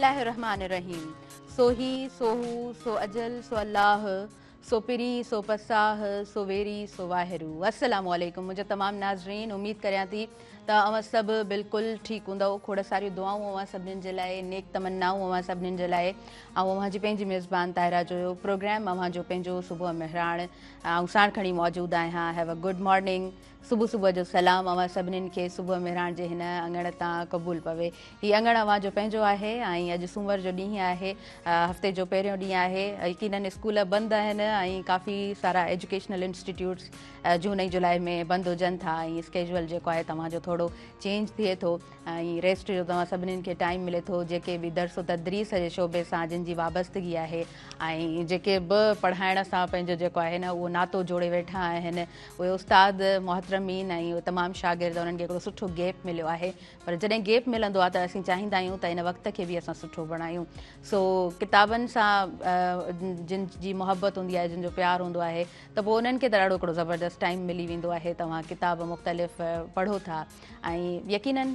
बिस्मिल्लाहिर्रहमानिर्रहीम। सोही सोहू सो अजल सो अल्लाह सो पिरी सो पसाह सो वेरी सो वाहिरू। अस्सलामु अलैकुम मुझे तमाम नाज़रीन, उम्मीद करियां थी त अवां सब बिल्कुल ठीक हूंदव। खोड़ सारी दुआऊं अवां सभिनीनि जे लाइ, नेक तमन्नाऊं अवां सभिनीनि जे लाइ। ऐं अवां जी पंहिंजी मेज़बान ताहिरा जो प्रोग्राम अवां जो पंहिंजो सुबुह मेहराण ऐं साण खणी मौजूदु आहियां। Have a good morning. सुबुह सुबुह जो सलाम अवां सभिनीनि खे सुबुह मेहराण जे हिन अंगण तां क़बूल पवे। हीअ अंगण अवां जो पंहिंजो आहे ऐं अॼु सूमर जो ॾींहुं आहे, हफ़्ते जो पहिरियों ॾींहुं आहे। यकीनन स्कूल बंदि आहिनि ऐं काफ़ी सारा एजुकेशनल इंस्टीट्यूट्स जून ऐं जुलाई में बंदि हुजनि था ऐं स्केजुअल जेको आहे तव्हांजो थोरो चेंज थिए थो ऐं रेस्ट जो तव्हां सभिनीनि खे टाइम मिले थो। जेके बि दर्सो तदरीस जे शोबे सां जिन जी वाबस्तगी आहे ऐं जेके बि पढ़ाइण सां पंहिंजो जेको आहे न उहो नातो जोड़े वेठा आहिनि, उहे उस्ताद मोहतरमीन ऐं तमामु शागिर्द, उन्हनि खे हिकिड़ो सुठो गैप मिलियो आहे। पर जॾहिं गैप मिलंदो आहे त असीं चाहींदा आहियूं त इन वक़्त खे बि असां सुठो बणायूं। सो किताबनि सां जिन जी मोहबत हूंदी आहे, जिन जो प्यारु हूंदो आहे, त पोइ उन्हनि खे त ॾाढो हिकिड़ो ज़बरदस्त टाइम मिली वेंदो आहे। तव्हां किताब मुख़्तलिफ़ पढ़ो था ऐं यकीनन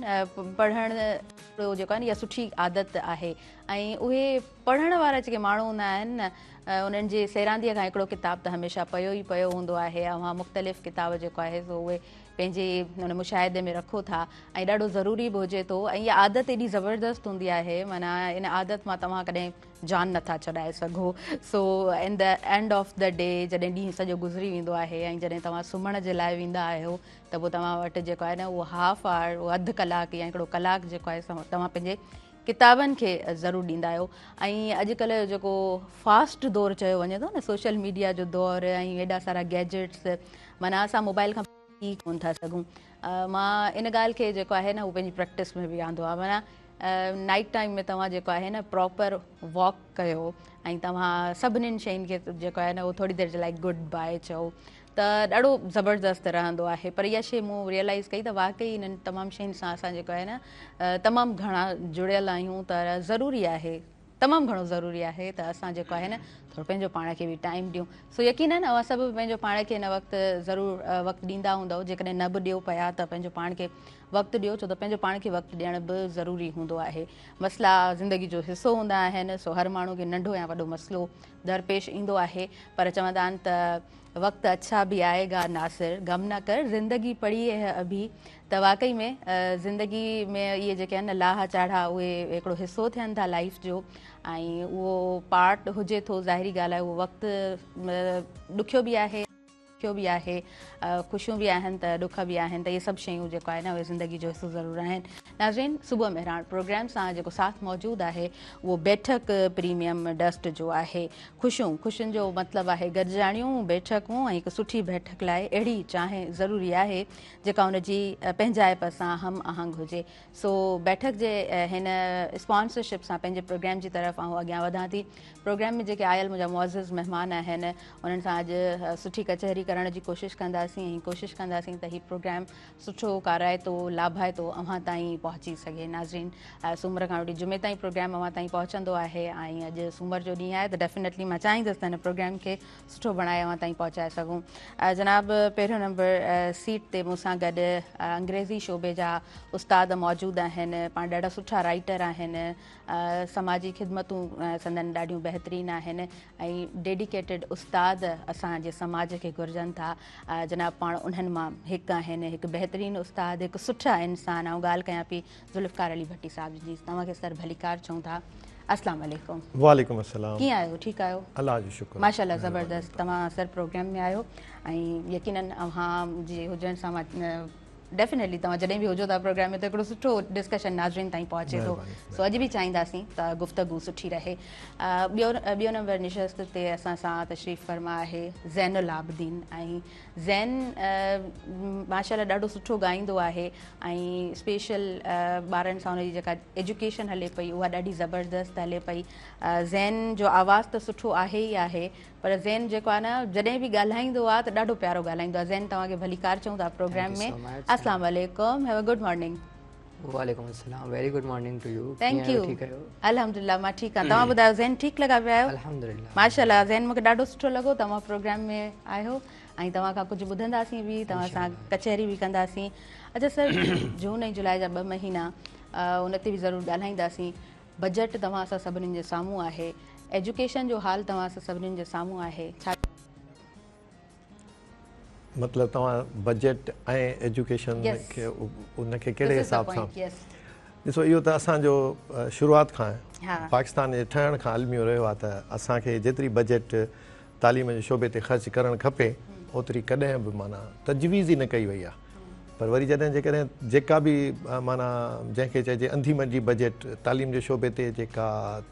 पढ़ण जेको आहे न इहा सुठी आदत आहे। ऐं उहे पढ़ण वारा जेके माण्हू हूंदा आहिनि न, उन्हनि जे सैरांदीअ खां हिकिड़ो किताबु त हमेशह पियो ई पियो हूंदो आहे। अवां मुख़्तलिफ़ किताब जेको आहे सो उहे पंहिंजे हुन मुशाहिदे में रखो था ऐं ॾाढो ज़रूरी बि हुजे थो। ऐं इहा आदत एॾी ज़बरदस्त हूंदी आहे, माना इन आदत मां तव्हां कॾहिं जान नथा छॾाए सघो। So in the end of the day जॾहिं ॾींहुं सॼो गुज़री वेंदो आहे ऐं जॾहिं तव्हां सुम्हण जे लाइ वेंदा आहियो त पोइ तव्हां वटि जेको आहे न उहो हाफ आवर, उहो अधु कलाकु या हिकिड़ो कलाकु जेको आहे तव्हां पंहिंजे किताबनि खे ज़रूरु ॾींदा आहियो। ऐं अॼुकल्ह जो जेको फास्ट दौरु चयो वञे थो न, सोशल मीडिया जो दौरु ऐं हेॾा सारा गैजेट्स, माना असां मोबाइल खां ई कोन था सघूं। मां इन ॻाल्हि खे जेको आहे न उहो पंहिंजी प्रैक्टिस में बि आंदो आहे। माना नाइट टाइम में तव्हां जेको आहे न प्रॉपर वॉक कयो ऐं तव्हां सभिनीनि शयुनि खे जेको आहे न उहो थोरी देरि जे लाइ गुड बाय चओ त ॾाढो ज़बरदस्त रहंदो आहे। पर इहा शइ मूं रियलाइज़ कई त वाक़ई इन्हनि तमामु शयुनि सां असां जेको आहे न तमामु घणा जुड़ियल आहियूं, त ज़रूरी आहे, तमामु घणो ज़रूरी आहे त असां जेको आहे न थोरो पंहिंजो पाण खे बि टाइम ॾियूं। सो यकीनन अवां सभु पंहिंजो पाण खे हिन वक़्तु ज़रूरु वक़्तु ॾींदा हूंदव। जेकॾहिं न बि ॾियो पिया त पंहिंजो पाण खे वक़्तु ॾियो, छो त पंहिंजो पाण खे वक़्तु ॾियण बि ज़रूरी हूंदो आहे। मसइला ज़िंदगी जो हिसो हूंदा आहिनि, सो हर माण्हू खे नंढो या वॾो मसइलो दरपेश ईंदो आहे। पर चवंदा आहिनि त वक़्तु अच्छा बि आएगा नासिर, गम न कर ज़िंदगी पड़ी है अभी। त वाक़ई में ज़िंदगी में इहे जेके आहिनि न लाहा चाढ़ा उहे हिकिड़ो हिसो थियनि था लाइफ जो ऐं उहो पार्ट हुजे थो। ज़ाहिरी ॻाल्हि आहे उहो वक़्तु ॾुखियो बि आहे, ॾुखियो बि आहे, ख़ुशियूं बि आहिनि त ॾुख बि आहिनि, त इहे सभु शयूं जेको आहे न उहे ज़िंदगी जो हिसो ज़रूरु आहिनि। नाज़रीन, सुबुह मेहराण प्रोग्राम सां जेको साथ मौजूदु आहे उहो बैठक प्रीमियम डस्ट जो आहे। ख़ुशियुनि जो मतिलबु आहे गॾिजाणियूं, बैठकूं ऐं हिकु सुठी बैठक लाइ अहिड़ी चाहे ज़रूरी आहे जेका हुनजी पंहिंजाइप सां हम आहंग हुजे। सो बैठक जे हिन स्पॉन्सरशिप सां पंहिंजे प्रोग्राम जी तरफ़ आउं अॻियां वधां थी। प्रोग्राम में जेके आयल मुंहिंजा मुअज़्ज़िज़ महिमान आहिनि उन्हनि सां अॼु सुठी कचहरी करण जी कोशिशि कंदासीं ऐं कोशिशि कंदासीं त हीउ प्रोग्राम सुठो काराइतो लाभाइतो अव्हां ताईं पहुची सघे। नाज़रीन, सूमर खां वठी जुमे ताईं प्रोग्राम अव्हां ताईं पहुचंदो आहे ऐं अॼु सूमर जो ॾींहुं आहे त डेफिनेटली मां चाहींदसि त हिन प्रोग्राम खे सुठो बणाए अव्हां ताईं पहुचाए सघूं। जनाब, पहिरियों नंबर सीट ते मूंसां गॾु अंग्रेज़ी शोबे जा उस्ताद मौजूदु आहिनि। पाण ॾाढा सुठा राइटर आहिनि, समाजी ख़िदमतूं संदनि ॾाढियूं बहितरीनु आहिनि ऐं डेडिकेटेड उस्ताद असांजे समाज खे घुरिजनि था। जनाब, पाण उन्हनि मां हिकु आहिनि, हिकु बहितरीनु उस्ताद, हिकु सुठा इंसान। ऐं ॻाल्हि कयां पई ज़ुल्फ़कार अली भट्टी साहिब जी, तव्हांखे सर भलीकार चऊं था। अस्सलाम वालेकुम। वालेकुम अस्सलाम। कीअं आहियो? ठीकु आहियो? अल्लाह जो शुक्र, माशाल्लाह ज़बरदस्त। तव्हां सर प्रोग्राम में आहियो ऐं यकीनन अव्हां जे हुजण सां मां डेफिनेटली तव्हां जॾहिं बि हुजो था प्रोग्राम में त हिकिड़ो सुठो डिस्कशन नाज़रीन ताईं पहुचे थो। सो अॼु बि चाहींदासीं त गुफ़्तगू सुठी रहे। ॿियो नंबर निशस्त ते असां सां तशरीफ़ फरमा आहे ज़ैनुल आबिदीन। ऐं ज़ैन माशाल्लाह ॾाढो सुठो ॻाईंदो आहे ऐं स्पेशल ॿारनि सां हुनजी जेका एजुकेशन हले पई उहा ॾाढी ज़बरदस्त हले पई। ज़ैन जो आवाज़ त सुठो आहे ई आहे, पर ज़ैन जेको आहे न जॾहिं बि ॻाल्हाईंदो आहे त ॾाढो प्यारो ॻाल्हाईंदो आहे। ज़ैन, तव्हांखे भलीकार चऊं था प्रोग्राम में। अस्सलाम वालेकुम, हैव अ गुड मॉर्निंग। वालेकुम अस्सलाम, very good morning to you. Thank you. अल्हम्दुलिल्लाह, मां ठीकु आहियां। तव्हां ॿुधायो, ज़ैन ठीकु लॻा पिया आहियो? अल्हम्दुलिल्लाह माशाल्लाह। ज़ैन, मूंखे ॾाढो सुठो लॻो तव्हां प्रोग्राम में आहियो ऐं तव्हां खां कुझु ॿुधंदासीं बि, तव्हां सां कचहरी बि कंदासीं। अच्छा सर, जून ऐं जुलाई जा 2 महीना उन ते बि ज़रूरु ॻाल्हाईंदासीं। बजट तव्हां सां सभिनीनि जे साम्हूं आहे, एजुकेशन जो हाल तव्हां सां सभिनीनि जे साम्हूं आहे, छा मतिलबु तव्हां बजट ऐं एजुकेशन खे उनखे कहिड़े हिसाब सां ॾिसो, इहो त असांजो शुरूआति खां पाकिस्तान जे ठहण खां अलमियो रहियो आहे त असांखे जेतिरी बजट तालीम जे शोबे ते ख़र्च करणु खपे ओतिरी कॾहिं बि माना तजवीज़ ई न कई वई आहे। पर वरी जॾहिं जेकॾहिं जेका बि माना जंहिंखे चइजे अंधी मंझी बजट तालीम जे शोबे ते जेका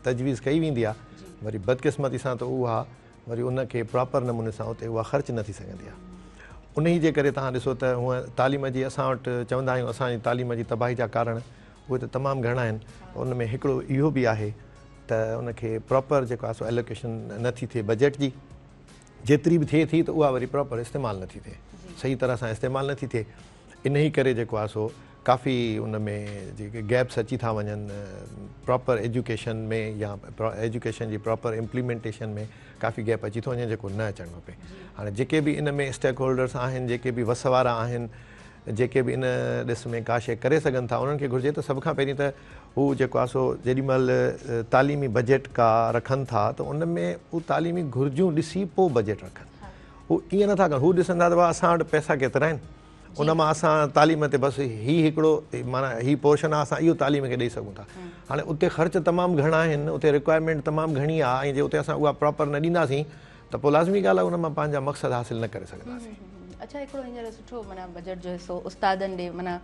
तजवीज़ कई वेंदी आहे, वरी बदकिस्मती सां त उहा वरी उनखे प्रॉपर नमूने सां उते उहा ख़र्च न थी सघंदी आहे। उन ई जे करे तव्हां ॾिसो त हूअं तालीम जी असां वटि चवंदा आहियूं असांजी तालीम जी तबाही जा कारण उहे त तमामु घणा आहिनि। उन में हिकिड़ो इहो बि आहे त उनखे प्रॉपर जेको आहे सो एलोकेशन नथी थिए बजट जी, जेतिरी बि थिए थी त उहा वरी प्रॉपर इस्तेमालु नथी थिए, सही तरह सां इस्तेमालु नथी थिए। इन ई करे जेको आहे सो काफ़ी उन में जेके गैप्स अची था वञनि प्रॉपर एजुकेशन में या एजुकेशन जी प्रॉपर इम्प्लीमेंटेशन में काफ़ी गैप अची थो वञे जेको न अचणु खपे। हाणे जेके बि इन में स्टेक होल्डर्स आहिनि, जेके बि वस वारा आहिनि, जेके बि इन ॾिस में का शइ करे सघनि था, उन्हनि खे घुरिजे त सभ खां पहिरीं त हू जेको आहे सो जेॾीमहिल तालीमी बजट का रखनि था त उन में हू तालीमी घुरिजूं ॾिसी पोइ बजट रखनि। हू ईअं नथा कनि, हू ॾिसंदा त भाउ असां वटि पैसा केतिरा आहिनि, उन मां असां तालीम ते बसि हिकिड़ो माना हीउ पोर्शन आहे, असां इहो तालीम खे ॾेई सघूं था। हाणे उते ख़र्च तमामु घणा आहिनि, उते रिक्वायरमेंट तमामु घणी आहे, ऐं जे उते असां उहा प्रॉपर न ॾींदासीं त पोइ लाज़मी ॻाल्हि आहे उन मां पंहिंजा मक़सद हासिल न करे सघंदासीं। अच्छा, हिकिड़ो हींअर सुठो माना बजट जो हिसो उस्तादनि ॾे माना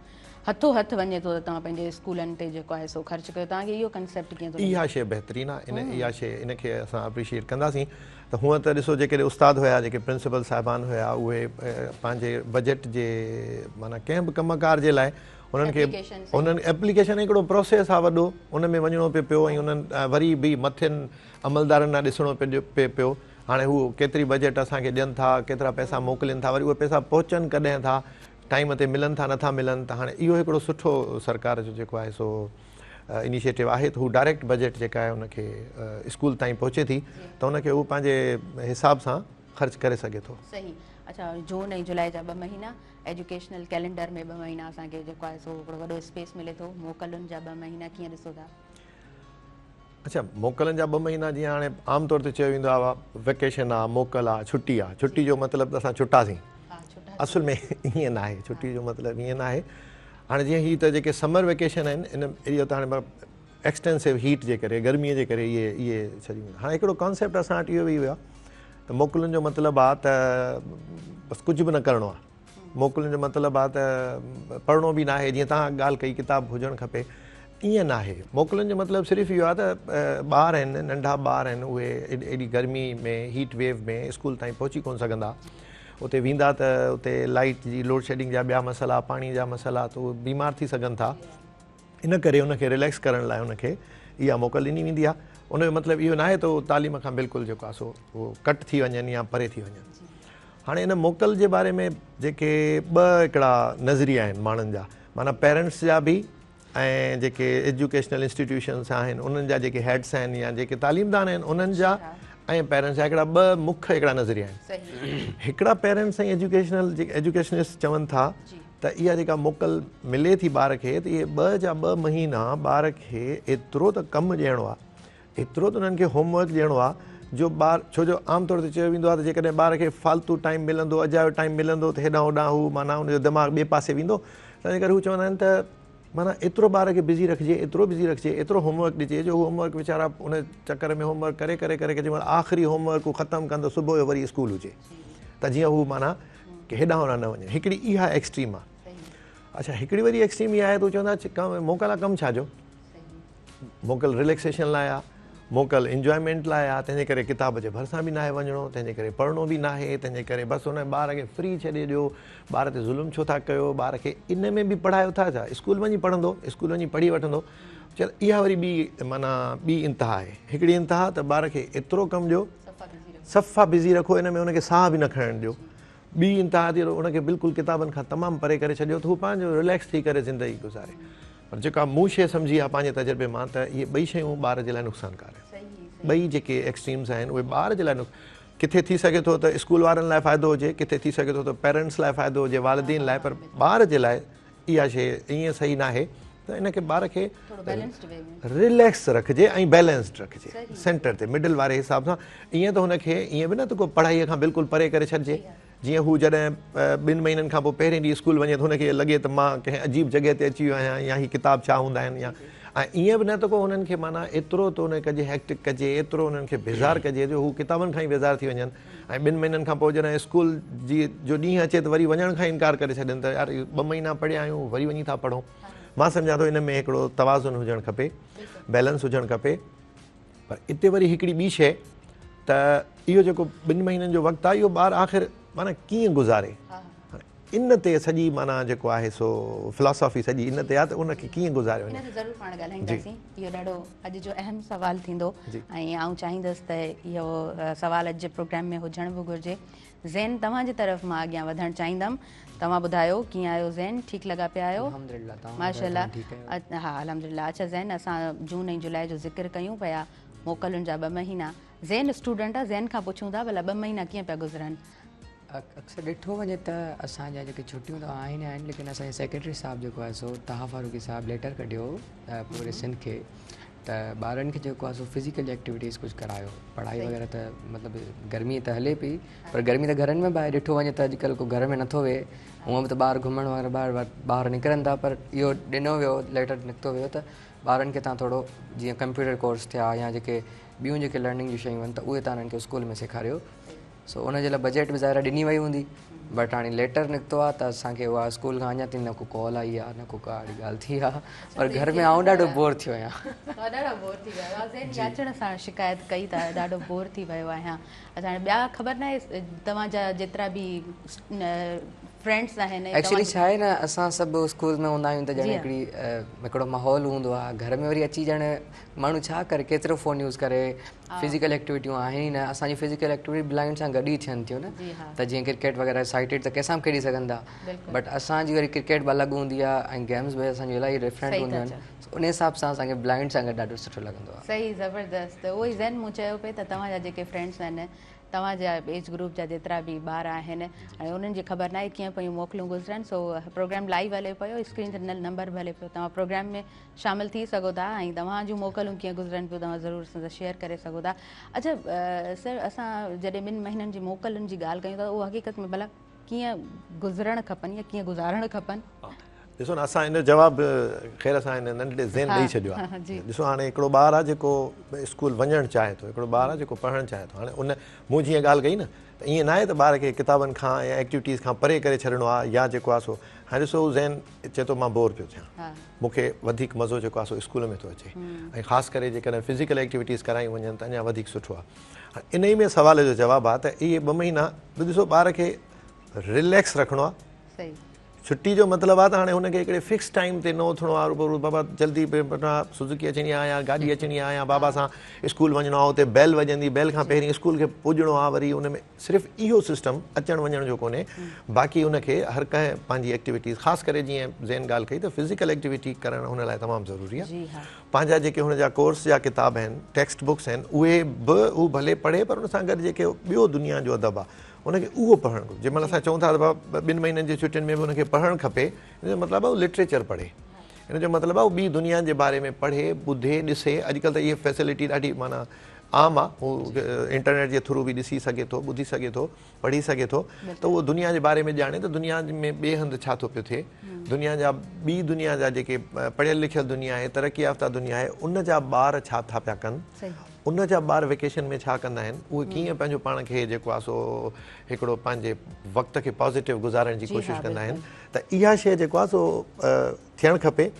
हथो हथु वञे थो त तव्हां पंहिंजे स्कूलनि ते जेको आहे सो ख़र्च कयो, तव्हांखे इहो कंसेप्ट कीअं थो? इहा शइ बहितरीनु आहे, इहा शइ इनखे असां अप्रिशिएट कंदासीं। त हूअं त ॾिसो जेके उस्ताद हुया, जेके प्रिंसिपल साहिबान हुया, उहे पंहिंजे बजट जे माना कंहिं बि कमकार जे लाइ उन्हनि खे उन्हनि एप्लीकेशन हिकिड़ो प्रोसेस आहे वॾो, उन में वञिणो पियो ऐं उन्हनि वरी बि मथियनि अमलदारनि लाइ ॾिसणो पियो हाणे हू केतिरी बजट असांखे ॾियनि था, केतिरा पैसा मोकिलिनि था, वरी उहे पैसा पहुचनि कॾहिं था, टाइम ते मिलनि था नथा मिलनि। त हाणे इहो हिकिड़ो सुठो सरकार जो जेको आहे सो इनिशिएटिव आहे त हू डायरेक्ट बजट जेका आहे उनखे स्कूल ताईं पहुचे थी त उनखे हू पंहिंजे हिसाब सां ख़र्च करे सघे थो। सही। अच्छा, जून ऐं जुलाई जा 2 महीना एजुकेशनल कैलेंडर में 2 महीना असांखे जेको आहे सो हिकिड़ो वॾो स्पेस मिले थो, मोकलुनि जा 2 महीना कीअं ॾिसो था? अच्छा, मोकलनि जा 2 महीना जीअं हाणे आमतौर ते चयो वेंदो आहे वेकेशन आहे, मोकल आहे, छुटी आहे। छुटी जो मतिलबु असां छुटासीं, असुल में ईअं न आहे, छुटी जो मतिलबु ईअं न आहे। हाणे जीअं हीअ त जेके समर वेकेशन आहिनि इन इहो त हाणे एक्सटेंसिव हीट जे करे, गर्मीअ जे करे इहे छॾियूं। हाणे हिकिड़ो कॉन्सेप्ट असां वटि इहो बि वियो आहे त मोकलुनि जो मतिलबु आहे त बसि कुझु बि न करिणो आहे। मोकलुनि जो मतिलबु आहे त पढ़णो बि न आहे, जीअं तव्हां ॻाल्हि कई किताब हुजणु खपे, ईअं न आहे। मोकलुनि जो मतिलबु सिर्फ़ु इहो आहे त ॿार आहिनि, नंढा ॿार आहिनि, उहे एॾी गर्मी में हीट वेव में स्कूल ताईं पहुची कोन सघंदा। उते वेंदा त उते लाइट जी लोड शेडिंग जा ॿिया मसइला, पाणी जा मसइला, त उहे बीमार थी सघनि था। इन करे उनखे रिलैक्स करण लाइ उनखे इहा मोकल ॾिनी वेंदी आहे। उनजो मतिलबु इहो न आहे त उहो तालीम खां बिल्कुलु जेको आहे सो उहो कट थी वञनि या परे थी वञनि। हाणे इन मोकल जे बारे में जेके 2 हिकिड़ा नज़रिया आहिनि माण्हुनि जा, माना पेरेंट्स जा बि ऐं जेके एजुकेशनल इंस्टीट्यूशन्स आहिनि उन्हनि जा जेके हेड्स आहिनि या जेके तालीमदान आहिनि उन्हनि जा ऐं पेरेंट्स जा हिकिड़ा 2 मुख्य हिकिड़ा नज़रिया आहिनि। हिकिड़ा पेरेंट्स ऐं एजुकेशनिस्ट चवनि था त इहा जेका मोकल मिले थी ॿार खे त इहे 2 जा 2 महीना ॿार खे एतिरो त कमु ॾियणो आहे, एतिरो त उन्हनि खे होमवर्क ॾियणो आहे जो ॿार, छो जो आमतौर ते चयो वेंदो आहे त जेकॾहिं ॿार खे फालतू टाइम मिलंदो, अजायो टाइम मिलंदो त हेॾां होॾां हू माना हुनजो दिमाग़ु ॿिए पासे वेंदो। तंहिंजे करे हू चवंदा आहिनि त माना एतिरो ॿार खे बिज़ी रखिजे, एतिरो बिज़ी रखिजे, एतिरो होमवर्क ॾिजे जो होमवर्क वीचारा उन चकर में होमवर्क करे करे करे जंहिंमहिल आख़िरी होमवर्क हू ख़तमु कंदो सुबुह जो वरी स्कूल हुजे त जीअं हू माना की हेॾां होॾां न वञे। हिकिड़ी इहा एक्सट्रीम आहे। अच्छा, हिकिड़ी वरी एक्सट्रीम इहा आहे त हू चवंदा मोकल आहे कमु छाजो, मोकल रिलैक्सेशन लाइ आहे, मोकल इंजॉयमेंट लाइ आहे, तंहिंजे करे किताब जे भरिसां बि न आहे वञिणो, तंहिंजे करे पढ़णो बि न आहे, तंहिंजे करे बसि हुन ॿार खे फ्री छॾे ॾियो, ॿार ते ज़ुल्म छो था कयो, ॿार खे इन में बि पढ़ायो था छा, स्कूल वञी पढ़ंदो, स्कूल वञी पढ़ी वठंदो। चल इहा वरी ॿी इंतिहा आहे। हिकिड़ी इंतिहा त ॿार खे एतिरो कमु ॾियो, सफ़ा बिज़ी रखो, इन में हुनखे साह बि न खणणु ॾियो। ॿी इंतिहा थी हुनखे बिल्कुलु किताबनि खां तमामु परे करे छॾियो त हू पंहिंजो रिलैक्स थी करे ज़िंदगी गुज़ारे। पर जेका मूं शइ सम्झी आहे पंहिंजे तजुर्बे मां त इहे 2 शयूं ॿार जे लाइ नुक़सानकार आहिनि। 2 जेके एक्सट्रीम्स आहिनि उहे ॿार जे लाइ किथे थी सघे थो त स्कूल वारनि लाइ फ़ाइदो हुजे, किथे थी सघे थो त पेरेंट्स लाइ फ़ाइदो हुजे, वालिदीन लाइ, पर ॿार जे लाइ इहा शइ ईअं सही न आहे त इनखे ॿार खे थोरो बैलेंस्ड वे में रिलैक्स रखिजे ऐं बैलेंस्ड रखिजे सेंटर ते मिडल वारे हिसाब सां ईअं त हुनखे ईअं बि न त को पढ़ाईअ खां बिल्कुलु परे करे छॾिजे जीअं हू जॾहिं 2 महीननि खां पोइ पहिरें ॾींहुं स्कूल वञे त हुनखे लॻे त मां कंहिं अजीब जॻह ते अची वियो आहियां या ही किताब छा हूंदा आहिनि या ऐं ईअं बि न त को हुननि खे माना एतिरो त उन कजे हेक्टिक कजे एतिरो उन्हनि खे बेज़ार कजे जो हू किताबनि खां ई बेज़ार थी वञनि ऐं 2 महीननि खां पोइ जॾहिं स्कूल जी जो ॾींहुं अचे त वरी वञण खां इनकार करे छॾनि त यार 2 महीना पढ़िया आहियूं वरी वञी था पढ़ूं मां सम्झां थो इन में हिकिड़ो तवाज़ुन हुजणु खपे बैलेंस हुजणु खपे पर इते वरी हिकिड़ी ॿी शइ त इहो जेको 2 महीननि जो वक़्तु आहे इहो ॿारु आख़िर माना कीअं गुज़ारे इन ते सॼी माना जेको आहे सो फिलॉसॉफी सॼी इन ते आहे त उनखे कीअं गुज़ारे वञे ज़रूरु पाण ॻाल्हाईंदासीं इहो ॾाढो अॼु जो अहम सुवालु थींदो ऐं आउं चाहींदसि त इहो सुवालु अॼु जे प्रोग्राम में हुजणु बि घुरिजे ज़ैन तव्हांजी तरफ़ मां अॻियां वधणु चाहींदमि तव्हां ॿुधायो कीअं आहियो ज़ैन ठीकु लॻा पिया आहियो माशाल्लाह हा अल्हम्दुलिल्लाह अच्छा ज़ैन असां जून ऐं जुलाई जो ज़िक्र कयूं पिया मोकलुनि जा 2 महीना ज़ैन स्टूडेंट आहे ज़ैन खां पुछूं था भला 2 महीना कीअं पिया गुज़रनि अक्सर ॾिठो वञे त असांजा जेके छुटियूं त आहिनि लेकिन असांजे सेक्रेटरी साहब जेको आहे सो तहा फारूकी साहब लेटर कढियो पूरे सिंध खे त ॿारनि खे जेको आहे सो फिज़िकल एक्टिविटीज़ कुझु करायो पढ़ाई वग़ैरह त मतिलबु गर्मी त हले पई पर गर्मी त घरनि में बि आहे ॾिठो वञे त अॼुकल्ह को घर में नथो वेहे हूअं बि त ॿार घुमण वग़ैरह ॿाहिरि निकिरनि था पर इहो ॾिनो वियो लेटर निकितो वियो त ॿारनि खे तव्हां थोरो जीअं कंप्यूटर कोर्स थिया या जेके ॿियूं जेके लर्निंग जूं शयूं आहिनि त उहे तव्हां हिननि खे स्कूल में सेखारियो सो उनजे लाइ बजट बि ज़ाहिर ॾिनी वई हूंदी बट हाणे लेटर निकितो आहे त असांखे उहा स्कूल खां अञा ताईं न को कॉल आई आहे न को का अहिड़ी ॻाल्हि थी आहे पर घर में आउं ॾाढो बोर थियो आहियां ॾाढो बोर थी वियो आहे अचण सां शिकायत कई त ॾाढो बोर थी वियो आहियां असां ॿिया ख़बर न आहे तव्हांजा जेतिरा बि फ्रेंड्स आहिनि एक्चुअली छा आहे न असां सभु स्कूल में हूंदा आहियूं त ॼण हिकिड़ो माहौल हूंदो आहे घर में वरी अची ॼण माण्हू छा करे केतिरो फ़ोन यूज़ करे फिज़िकल एक्टिविटियूं आहिनि ई न असांजी फिज़िकल एक्टिविटी ब्लाइंड सां गॾु ई थियनि थियूं न त जीअं क्रिकेट वग़ैरह साइटेड त कंहिंसां बि खेॾी सघनि था बट असांजी वरी क्रिकेट बि अलॻि हूंदी आहे ऐं गेम्स बि असांजी इलाही डिफरेंट हूंदियूं आहिनि उन हिसाब सां असांखे ब्लाइंड सां गॾु ॾाढो सुठो लॻंदो आहे सही ज़बरदस्त उहो ई ज़ैन मूं चयो पिए त तव्हांजा जेके फ्रेंड्स आहिनि तव्हांजा एज ग्रुप जा जेतिरा बि ॿार आहिनि ऐं उन्हनि जी ख़बर न आहे कीअं पियूं मोकलूं गुज़रनि सो प्रोग्राम लाइव हले पियो स्क्रीन ते नंबर बि हले पियो तव्हां प्रोग्राम में शामिलु थी सघो था ऐं तव्हां जूं मोकलूं कीअं गुज़रनि पियूं तव्हां ज़रूरु सां शेयर करे सघो था अच्छा सर असां जॾहिं 2 महीननि जी मोकलुनि जी ॻाल्हि कयूं था उहो हक़ीक़त में भला कीअं गुज़रणु खपनि या कीअं गुज़ारणु खपनि ॾिसो न असां हिन जवाबु ख़ैर असां हिन नंढड़े ज़हन ॾेई छॾियो आहे ॾिसो हाणे हिकिड़ो ॿारु आहे जेको स्कूल वञणु चाहे थो हिकिड़ो ॿारु आहे जेको पढ़णु चाहे थो हाणे उन मूं जीअं ॻाल्हि कई न त ईअं न आहे त ॿार खे किताबनि खां या एक्टिविटीज़ खां परे करे छॾिणो आहे या जेको आहे सो हाणे ॾिसो ज़हन चए थो मां बोर पियो थियां मूंखे वधीक मज़ो जेको आहे सो स्कूल में थो अचे ऐं ख़ासि करे जेकॾहिं फिज़िकल एक्टिविटीज़ करायूं वञनि त अञा वधीक सुठो आहे इन ई में सुवाल जो जवाबु आहे त इहे 2 महीना ॾिसो ॿार खे रिलैक्स रखिणो आहे छुट्टी जो मतिलबु आहे त हाणे हुनखे हिकिड़े फिक्स टाइम ते न उथिणो आहे रूबरू बाबा जल्दी सुज़ुकी अचणी आहे या गाॾी अचणी आहे या बाबा सां स्कूल वञिणो आहे उते बैल वॼंदी बैल खां पहिरीं स्कूल खे पुॼणो आहे वरी उन में सिर्फ़ु इहो सिस्टम अचणु वञण जो कोन्हे बाक़ी हुनखे हर कंहिं पंहिंजी एक्टिविटीज़ ख़ासि करे जीअं ज़ैन ॻाल्हि कई त फिज़िकल एक्टिविटी करणु हुन लाइ तमामु ज़रूरी आहे पंहिंजा जेके हुनजा कोर्स जा किताब आहिनि टेक्स्ट बुक्स आहिनि उहे बि हू भले पढ़े पर हुन सां गॾु जेके ॿियो दुनिया जो अदब आहे उनखे उहो पढ़णु घुरिजे जंहिंमहिल असां चऊं था त 2 महीननि जी छुटियुनि में बि हुनखे पढ़णु खपे हिन जो मतिलबु आहे लिटरेचर पढ़े हिन जो मतिलबु आहे ॿी दुनिया जे बारे में पढ़े ॿुधे ॾिसे अॼुकल्ह त इहा फैसिलिटी ॾाढी माना आम आहे हू इंटरनेट जे थ्रू बि ॾिसी सघे थो ॿुधी सघे थो पढ़ी सघे थो त उहो दुनिया जे बारे में ॼाणे त दुनिया में ॿिए हंधि छा थो पियो थिए दुनिया जा ॿी दुनिया जा जेके पढ़ियल लिखियल दुनिया आहे तरक़ी याफ़्ता दुनिया आहे उन जा ॿार छा था पिया कनि उन जा ॿार वेकेशन में छा कंदा आहिनि उहे कीअं पंहिंजो पाण खे जेको आहे सो हिकिड़ो पंहिंजे वक़्त खे पॉज़िटिव गुज़ारण जी कोशिशि कंदा आहिनि त इहा शइ जेको आहे सो थियणु खपे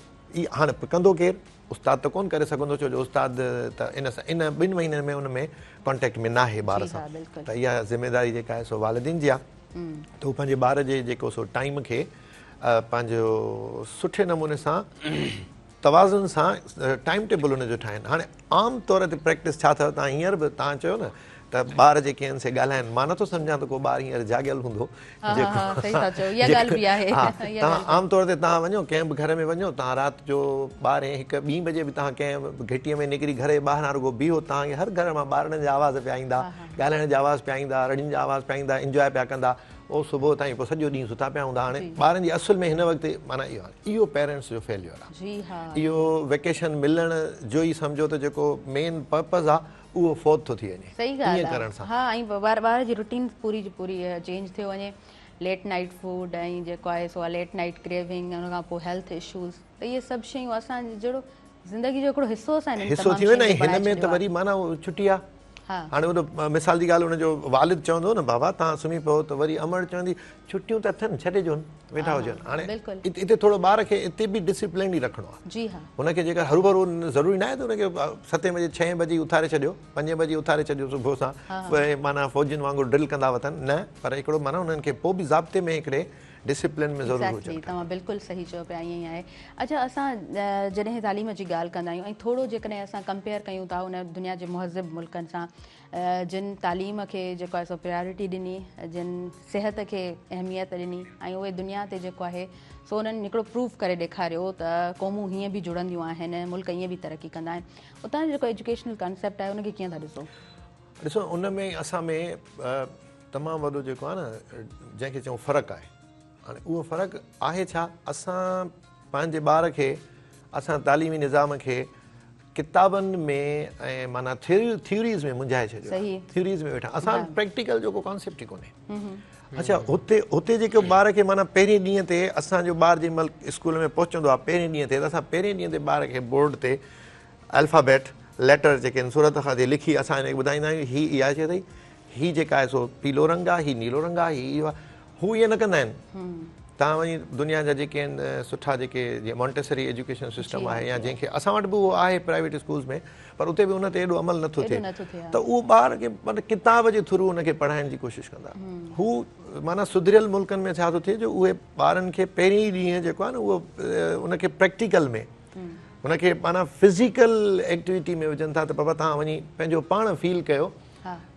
हाणे कंदो केरु उस्ताद त कोन करे सघंदो छो जो उस्ताद त इन 2 महीननि में उन में कॉन्टेक्ट में न आहे ॿार सां त इहा ज़िमेदारी जेका आहे सो वालिदिन जी आहे त हू पंहिंजे ॿार जे जेको सो टाइम खे पंहिंजो सुठे नमूने सां तवाज़ुन सां टाइम टेबल हुनजो ठाहिनि हाणे आम तौर ते प्रैक्टिस छा अथव तव्हां हींअर बि तव्हां चयो न त ॿार जेके आहिनि से ॻाल्हाइनि मां नथो सम्झां त को ॿारु हींअर जाॻियल हूंदो तव्हां आम तौर ते तव्हां वञो कंहिं बि घर में वञो तव्हां राति जो 12-1-2 बजे बि तव्हां कंहिं घिटीअ में निकिरी घर जे ॿाहिरां रुगो बीहो तव्हांखे हर घर मां ॿारनि जा आवाज़ पिया ईंदा ॻाल्हाइण जा आवाज़ पिया ईंदा रड़ियुनि जा आवाज़ पिया ईंदा इंजॉय पिया कंदा उहो सुबुह ताईं पोइ सॼो ॾींहुं सुता पिया हूंदा। हाणे ॿारनि जी असुल में हिन वक़्तु माना इहो पेरेंट्स जो फेलियर आहे। जी हा, इहो वेकेशन मिलण जो ई सम्झो त जेको मेन पर्पज़ आहे उहो फोत थो थी वञे। सही ॻाल्हि आहे। हा, ऐं ॿार जी रूटीन पूरी जी पूरी चेंज थियो वञे। लेट नाइट फूड ऐं जेको आहे सो लेट नाइट क्रेविंग, उन खां पोइ हेल्थ इशूज़, त इहे सभु शयूं असांजे जहिड़ो ज़िंदगी जो हिकिड़ो हिसो असां हिसो थी वेंदा। हिन में त वरी माना छुटी आहे। हाणे उहो मिसाल जी ॻाल्हि हुनजो वालिद चवंदो न, बाबा तव्हां सुम्ही पियो त वरी अमड़ चवंदी छुटियूं त अथनि, छॾे ॾियोनि, वेठा हुजनि। हाणे हिते थोरो ॿार खे हिते बि डिसिप्लिन ई रखिणो आहे। जी हा, हुनखे जेका हरू भरू ज़रूरी न आहे त हुनखे 7 बजे 6 बजे उथारे छॾियो, 5 बजे उथारे छॾियो सुबुह सां, माना फ़ौजियुनि वांगुरु ड्रिल कंदा वठनि न, पर हिकिड़ो माना हुननि खे पोइ बि ज़ाब्ते में हिकिड़े डिसिप्लिन में ज़रूरु हुजे। तव्हां बिल्कुलु सही चयो पिया, ईअं ई आहे। अच्छा, असां जॾहिं तालीम जी ॻाल्हि कंदा आहियूं ऐं थोरो जेकॾहिं असां कंपेयर कयूं था उन दुनिया जे मुहज़िब मुल्कनि सां, जिन तालीम खे जेको आहे सो प्रायोरिटी ॾिनी, जिन सिहत खे अहमियत ॾिनी, ऐं उहे दुनिया ते जेको आहे सो उन्हनि हिकिड़ो प्रूफ करे ॾेखारियो त क़ौमूं हीअं बि जुड़ंदियूं आहिनि, मुल्क ईअं बि तरक़ी कंदा आहिनि, उतां जो जेको एजुकेशनल कॉन्सेप्ट आहे उनखे कीअं था ॾिसो? उन में असां में तमामु वॾो जेको आहे न, जंहिंखे चऊं फ़र्क़ु आहे। हाणे उहो फ़र्क़ु आहे छा? असां पंहिंजे ॿार खे, असां तालीमी निज़ाम खे किताबनि में ऐं माना थ्योरीज़ में मुंझाए छॾियो, थ्योरीज़ में वेठा। असां प्रैक्टिकल जो को कॉन्सेप्ट ई कोन्हे। अच्छा, हुते जेको ॿार खे माना पहिरें ॾींहं ते असांजो ॿार जंहिं महिल स्कूल में पहुचंदो आहे पहिरें ॾींहं ते, त असां पहिरें ॾींहं ते ॿार खे बोर्ड ते अल्फ़ाबेट लेटर जेके आहिनि सूरत खां ते लिखी असां हिनखे ॿुधाईंदा आहियूं, हीअ इहा शइ अथई, हीअ जेका आहे सो पीलो रंग आहे, हीअ नीलो रंग आहे, हीअ इहो आहे। हू ईअं न कंदा आहिनि। तव्हां वञी दुनिया जा जेके आहिनि सुठा जेके जीअं मॉन्टेसरी एजुकेशन सिस्टम आहे, या जंहिंखे असां वटि बि उहो आहे प्राइवेट स्कूल्स में, पर उते बि उन ते एॾो अमल नथो थिए, त उहो ॿार खे मतिलबु किताब जे थ्रू उनखे पढ़ाइण जी कोशिशि कंदा। हू माना सुधरियल मुल्कनि में छा थो थिए, जो उहे ॿारनि खे पहिरीं ॾींहं जेको आहे न उहो उनखे प्रैक्टिकल में, उनखे माना फिज़िकल एक्टिविटी में विझनि था, त बाबा तव्हां वञी पंहिंजो पाण फील कयो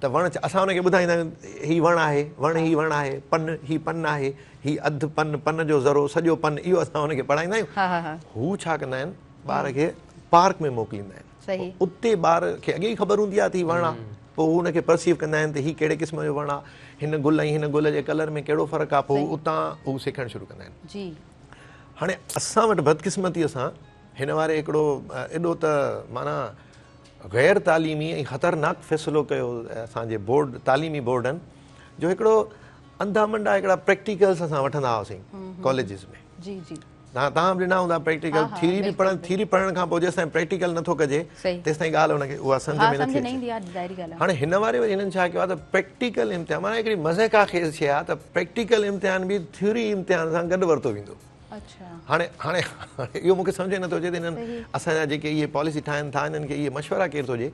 त वण, असां हुनखे ॿुधाईंदा आहियूं हीउ वणु आहे, ही वणु आहे, ही पन आहे, ही अधु पन जो ज़रो, सॼो पन, इहो असां हुनखे पढ़ाईंदा आहियूं। हू छा कंदा आहिनि, ॿार खे पार्क में मोकिलींदा आहिनि। उते ॿार खे अॻे ई ख़बर हूंदी आहे त हीउ वणु आहे, पोइ हू हुनखे परसीव कंदा आहिनि त हीउ कहिड़े क़िस्म जो वणु आहे, हिन गुल ऐं हिन गुल जे कलर में कहिड़ो फ़र्क़ु आहे, पोइ उतां हू सिखणु शुरू कंदा आहिनि। हाणे असां वटि बदकिस्मतीअ सां हिन वारे हिकिड़ो एॾो त माना गैर तालीमी ऐं ख़तरनाक फ़ैसिलो कयो असांजे बोर्ड, तालीमी बोर्डनि जो, हिकिड़ो अंधा मंडा हिकिड़ा प्रैक्टिकल्स असां वठंदा हुआसीं कॉलेजिस में। तव्हां बि ॾिना हूंदा प्रैक्टिकल, थ्योरी पढ़ण खां पोइ जेसिताईं प्रैक्टिकल नथो कजे तेसिताईं ॻाल्हि हुनखे उहा सम्झ में नथी अचे। हाणे हिन वारे वरी हिननि छा कयो आहे त प्रैक्टिकल इम्तिहान, माना हिकिड़ी मज़े का खेल शइ आहे त प्रैक्टिकल इम्तिहान बि थ्योरी इम्तिहान सां गॾु वरितो वेंदो। हाणे इहो मूंखे सम्झ में नथो अचे त हिननि असांजा जेके इहे पॉलिसी ठाहिनि था, हिननि खे इहे मशवरा केरु थो ॾिए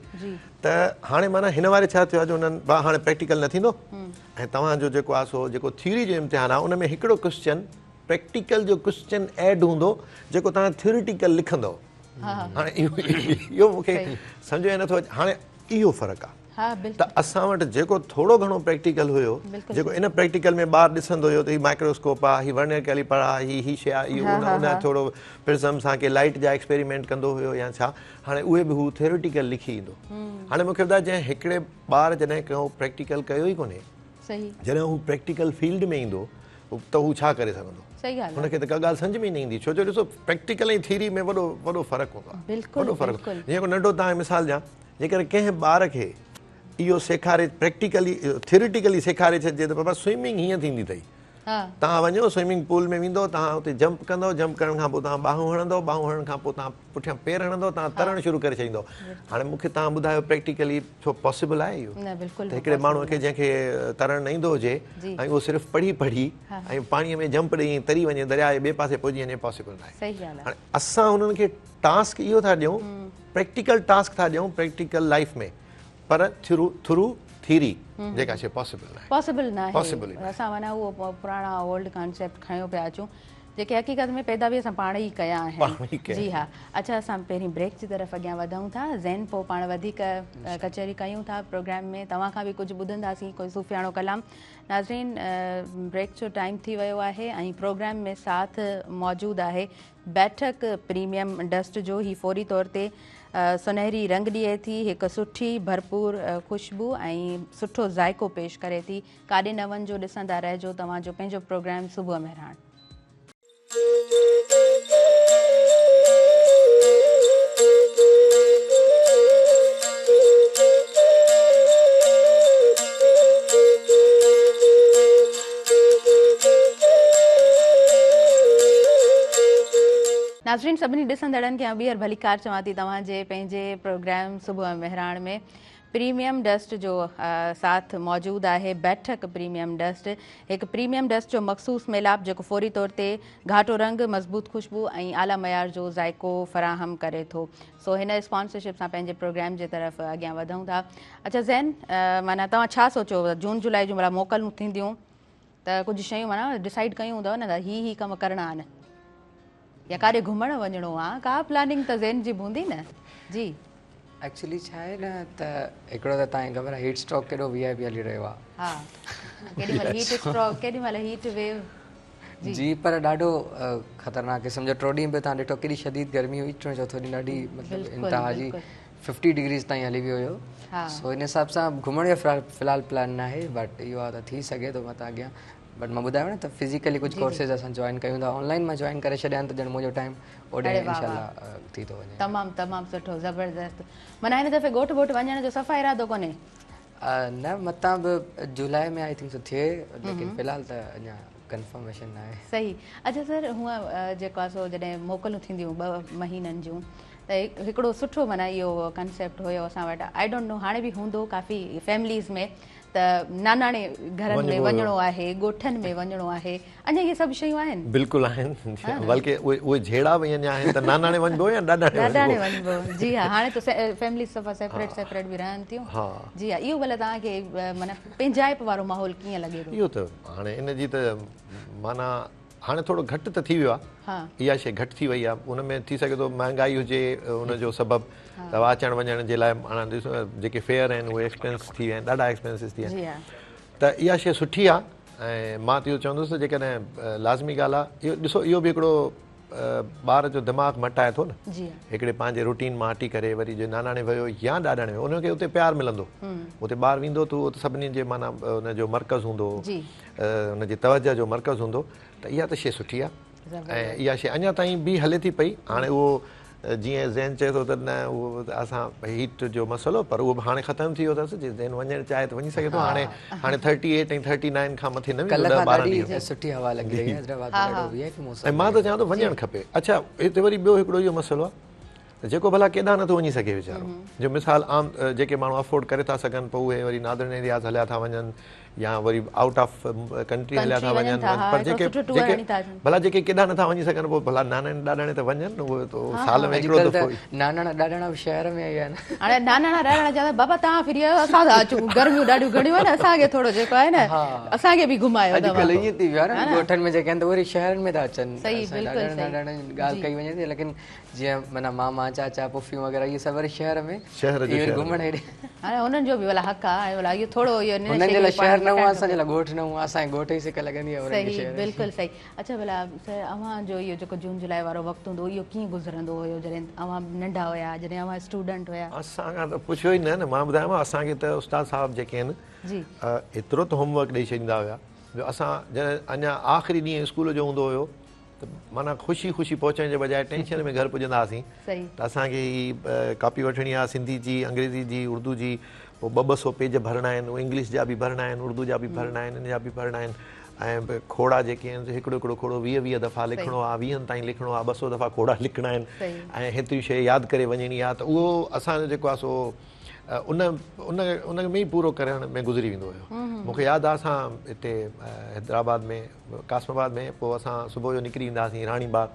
त हाणे माना हिन वारे छा थियो आहे जो हुननि भाउ हाणे प्रैक्टिकल न थींदो, ऐं तव्हांजो जेको आहे सो जेको थ्योरी जो इम्तिहान आहे उन में हिकिड़ो क्वेश्चन प्रैक्टिकल जो क्वेश्चन ऐड हूंदो जेको तव्हां थ्योरिटिकल लिखंदव। हाणे इहो मूंखे सम्झ में नथो अचे। हाणे इहो फ़र्क़ु आहे त असां वटि जेको थोरो घणो प्रैक्टिकल हुयो, जेको इन प्रैक्टिकल में ॿारु ॾिसंदो हुयो त हीउ माइक्रोस्कोप आहे, हीउ वर्नियर कैलिपर आहे, हीअ शइ आहे, इहो उन थोरो प्रिज़म सां के लाइट जा एक्सपेरिमेंट कंदो हुयो या छा, हाणे उहे बि हू थ्योरिटिकल लिखी ईंदो। हाणे मूंखे ॿुधाए, जंहिं हिकिड़े ॿार जॾहिं को प्रैक्टिकल कयो ई कोन्हे, जॾहिं हू प्रैक्टिकल फील्ड में ईंदो त हू छा करे सघंदो? हुनखे त का ॻाल्हि सम्झ में ई न ईंदी, छो जो ॾिसो प्रैक्टिकल ऐं थ्योरी में वॾो फ़र्क़ु हूंदो आहे, वॾो फ़र्क़ु। जीअं को नंढो तव्हां मिसाल ॾियां, जेकर कंहिं ॿार खे इहो सेखारे प्रैक्टिकली थ्योरिटिकली सेखारे छॾिजे त बाबा स्विमिंग हीअं थींदी अथई, तव्हां वञो स्विमिंग पूल में वेंदो, तव्हां हुते जंप कंदो, जंप करण खां पोइ तव्हां ॿाहूं हणंदो, ॿाहूं हणण खां पोइ तव्हां पुठियां पेर हणंदो, तव्हां तरणु शुरू करे छॾींदो। हाणे मूंखे तव्हां ॿुधायो प्रैक्टिकली छो पॉसिबल आहे इहो? त हिकिड़े माण्हूअ खे जंहिंखे तरणु न ईंदो हुजे ऐं उहो सिर्फ़ु पढ़ी ऐं पाणीअ में जंप ॾेई तरी वञे, दरिया जे ॿिए पासे पहुची वञे, पॉसिबल न आहे। हाणे असां हुननि खे टास्क इहो था ॾियूं, प्रैक्टिकल टास्क था ॾियूं प्रैक्टिकल लाइफ में, पर थ्रू थ्योरी जेका शइ पॉसिबल न आहे। असां माना उहो पुराणा ओल्ड कॉन्सेप्ट खयो पिया अचूं जेके हक़ीक़त में पैदा बि असां पाण ई कया पाण ई आहिनि। कया जी हा। अच्छा, असां पहिरीं ब्रेक जी तरफ़ अॻियां वधूं था, ज़ैन पोइ पाण वधीक कचहरी कयूं था प्रोग्राम में, तव्हां खां बि कुझु ॿुधंदासीं, कोई सूफ़ियाणो कलाम। नाज़रीन, ब्रेक जो टाइम थी वियो आहे ऐं प्रोग्राम में साथ मौजूदु आहे बैठक प्रीमियम डस्ट जो। ही फ़ौरी तौर ते सुनहरी रंग ॾिए थी, हिकु सुठी भरपूर ख़ुशबू ऐं सुठो ज़ाइको पेश करे थी। काॾे न वञिजो, ॾिसंदा रहिजो तव्हांजो पंहिंजो प्रोग्राम सुबुह मेहरान। नाज़रीन, सभिनी ॾिसंदड़नि खे ॿीहर भली कार चवां थी तव्हांजे पंहिंजे प्रोग्राम सुबुह मेहरान में प्रीमियम डस्ट जो साथ मौजूदु आहे बैठक प्रीमियम डस्ट। हिकु प्रीमियम डस्ट जो मख़सूस मेलाप जेको फ़ौरी तौर ते घाटो रंग, मज़बूत ख़ुशबू ऐं आला मयार जो ज़ाइको फ़राहम करे थो। सो हिन स्पॉन्सरशिप सां पंहिंजे प्रोग्राम जे तरफ़ अॻियां वधूं था। अच्छा ज़ैन, माना तव्हां छा सोचियो, जून जुलाई जूं मतलब मोकलूं थींदियूं त कुझु शयूं माना डिसाइड कयूं अथव न त ही कम करणा आहिनि, या काॾे घुमणु वञिणो आहे, का प्लानिंग त ज़ैन जी हूंदी न? जी एक्चुअली छा आहे न त हिकिड़ो त तव्हांखे ख़बर आहे हीट स्ट्रोक केॾो VIP हली रहियो आहे। हा, केॾीमहिल हीट स्ट्रोक, केॾीमहिल हीट वेव। जी, पर ॾाढो ख़तरनाक क़िस्म जो। 3 ॾींहं बि तव्हां ॾिठो केॾी शदीद गर्मी हुई, चोथों ॾींहुं ॾाढी मतिलबु इंतिहा जी 50 डिग्रीज़ ताईं हली वियो हुयो। सो हिन हिसाब सां घुमण जो फ़िलहाल प्लान न आहे, बट इहो आहे त थी सघे थो मथां अॻियां। बट मां ॿुधायो न त फिज़िकली कुझु कोर्सेज असां जॉइन कयूं था, ऑनलाइन मां जॉइन करे छॾिया आहिनि, त ॼण मुंहिंजो टाइम ओॾे इंशाल्लाह थी थो वञे। तमामु सुठो, ज़बरदस्त। माना हिन दफ़े ॻोठ वञण जो सफ़ा इरादो कोन्हे? न, मतां बि जुलाई में आई थिंक सो थिए, लेकिन फ़िलहाल त अञा कंफर्मेशन न आहे। सही। अच्छा सर, हूअं जेको आहे सो जॾहिं मोकलूं थींदियूं 2 महीननि जूं त हिकिड़ो सुठो माना इहो कंसेप्ट हुयो असां वटि, आई डोंट नो हाणे बि हूंदो काफ़ी फैमिलीज़ में, त नानाणे घरनि में वञिणो आहे, ॻोठनि में वञिणो आहे, अञा इहे सभु शयूं आहिनि? बिल्कुलु आहिनि, बल्कि उहे झेड़ा बि अञा आहिनि त नानाणे वञिबो या ॾाॾाणे वञिबो। जी हा, हाणे त फैमिली सफ़ा सेपरेट बि रहनि थियूं। जी हा, इहो भले तव्हांखे माना पंहिंजाइप वारो माहौल कीअं लॻे थो? इहो त हाणे इन जी त माना हाणे थोरो घटि त थी वियो आहे, इहा शइ घटि थी वई आहे। उन में थी सघे थो महांगाई हुजे उनजो सबबु, त अचण वञण जे लाइ हाणे ॾिसो जेके फेयर आहिनि उहे एक्सपेंस थी विया आहिनि, ॾाढा एक्सपेंसिस थी विया आहिनि। त इहा शइ सुठी आहे ऐं मां त इहो चवंदुसि जेकॾहिं लाज़मी ॻाल्हि आहे। इहो ॾिसो, इहो बि हिकिड़ो ॿार जो दिमाग़ मटाए थो न, हिकिड़े पंहिंजे रूटीन मां हटी करे वरी जे नानाणे वियो या ॾाॾाणे वियो, उनखे उते प्यारु मिलंदो, उते ॿारु वेंदो त उहो त सभिनी जे माना उनजो मर्कज़ हूंदो, उनजी तवजह जो मर्कज़ हूंदो। त इहा त शइ सुठी आहे ऐं इहा शइ अञा ताईं बि हले थी पई। हाणे उहो जीअं ज़ैन चए थो त न उहो असां हीट जो मसइलो, पर उहो बि हाणे ख़तमु थी वियो अथसि। जे ज़ैन वञणु चाहे त वञी सघे थो। हाणे 38 ऐं 39 खां मथे न सुठी हवा लॻी रही आहे ऐं मां त चवां थो वञणु खपे। अच्छा, हिते वरी ॿियो हिकिड़ो इहो मसइलो आहे जेको भला केॾांहुं नथो वञी सघे वीचारो, जो मिसाल आम जेके माण्हू अफोर्ड करे था सघनि, पोइ उहे वरी नादरन एरियाज़ हलिया था वञनि या वरी आउट ऑफ कंट्री हलिया था वञनि, पर जेके भला जेके केॾांहुं नथा वञी सघनि, पोइ भला नानाणे ॾाॾाणे त वञनि, उहे त साल में हिकिड़ो दफ़ो। नानाणा ॾाॾाणा बि शहर में आई आहिनि। हाणे नानाणा ॾाॾाणा चवंदा बाबा तव्हां फ्री आहियो, असां था अचूं, गर्मियूं ॾाढियूं घणियूं आहिनि, असांखे थोरो जेको आहे न असांखे बि घुमायो। अॼुकल्ह ईअं थी वियो आहे न, ॻोठनि में जेके आहिनि त वरी शहरनि में था अचनि। ॾाॾाणे ॻाल्हि कई वञे थी, लेकिन जीअं माना मामा चाचा पुफियूं वग़ैरह इहे सभु वरी शहर में घुमण हेॾे। हाणे हुननि जो बि भला हक़ आहे, भला इहो थोरो इहो हुननि जे लाइ शहर न हुआ, असांजे लाइ ॻोठ न हुआ, असांखे ॻोठ ई सिक लॻंदी आहे। सही, बिल्कुलु सही। अच्छा भला सर, अव्हांजो इहो जेको जून जुलाई वारो वक़्तु हूंदो इहो कीअं गुज़रंदो हुयो जॾहिं अव्हां नंढा हुया, जॾहिं अव्हां स्टूडेंट हुया? असां खां त पुछियो ई न, मां ॿुधायांव असांखे त उस्ताद साहिब जेके आहिनि एतिरो त होमवर्क ॾेई छॾींदा हुया जो असां जॾहिं अञा आख़िरी ॾींहुं स्कूल जो हूंदो हुयो त माना ख़ुशी पहुचण जे बजाए टेंशन में घर पुॼंदा हुआसीं। त असांखे ही कॉपी वठणी आहे सिंधी जी, अंग्रेज़ी जी, उर्दू जी, पोइ 200 पेज भरणा आहिनि, उहे इंग्लिश जा बि भरणा आहिनि, उर्दू जा बि भरणा आहिनि, इन जा बि भरणा आहिनि। ऐं खोड़ा जेके आहिनि हिकिड़ो खोड़ो 20 दफ़ा लिखिणो आहे, 20 ताईं लिखिणो आहे, 200 दफ़ा खोड़ा लिखणा आहिनि ऐं हेतिरी शइ यादि करे वञणी आहे। त उहो असांजो जेको आहे सो उन में ई पूरो करण में गुज़री वेंदो हुयो। मूंखे यादि आहे असां हिते हैदराबाद में कासमाबाद में पोइ असां सुबुह जो निकिरी वेंदा हुआसीं राणी बाग,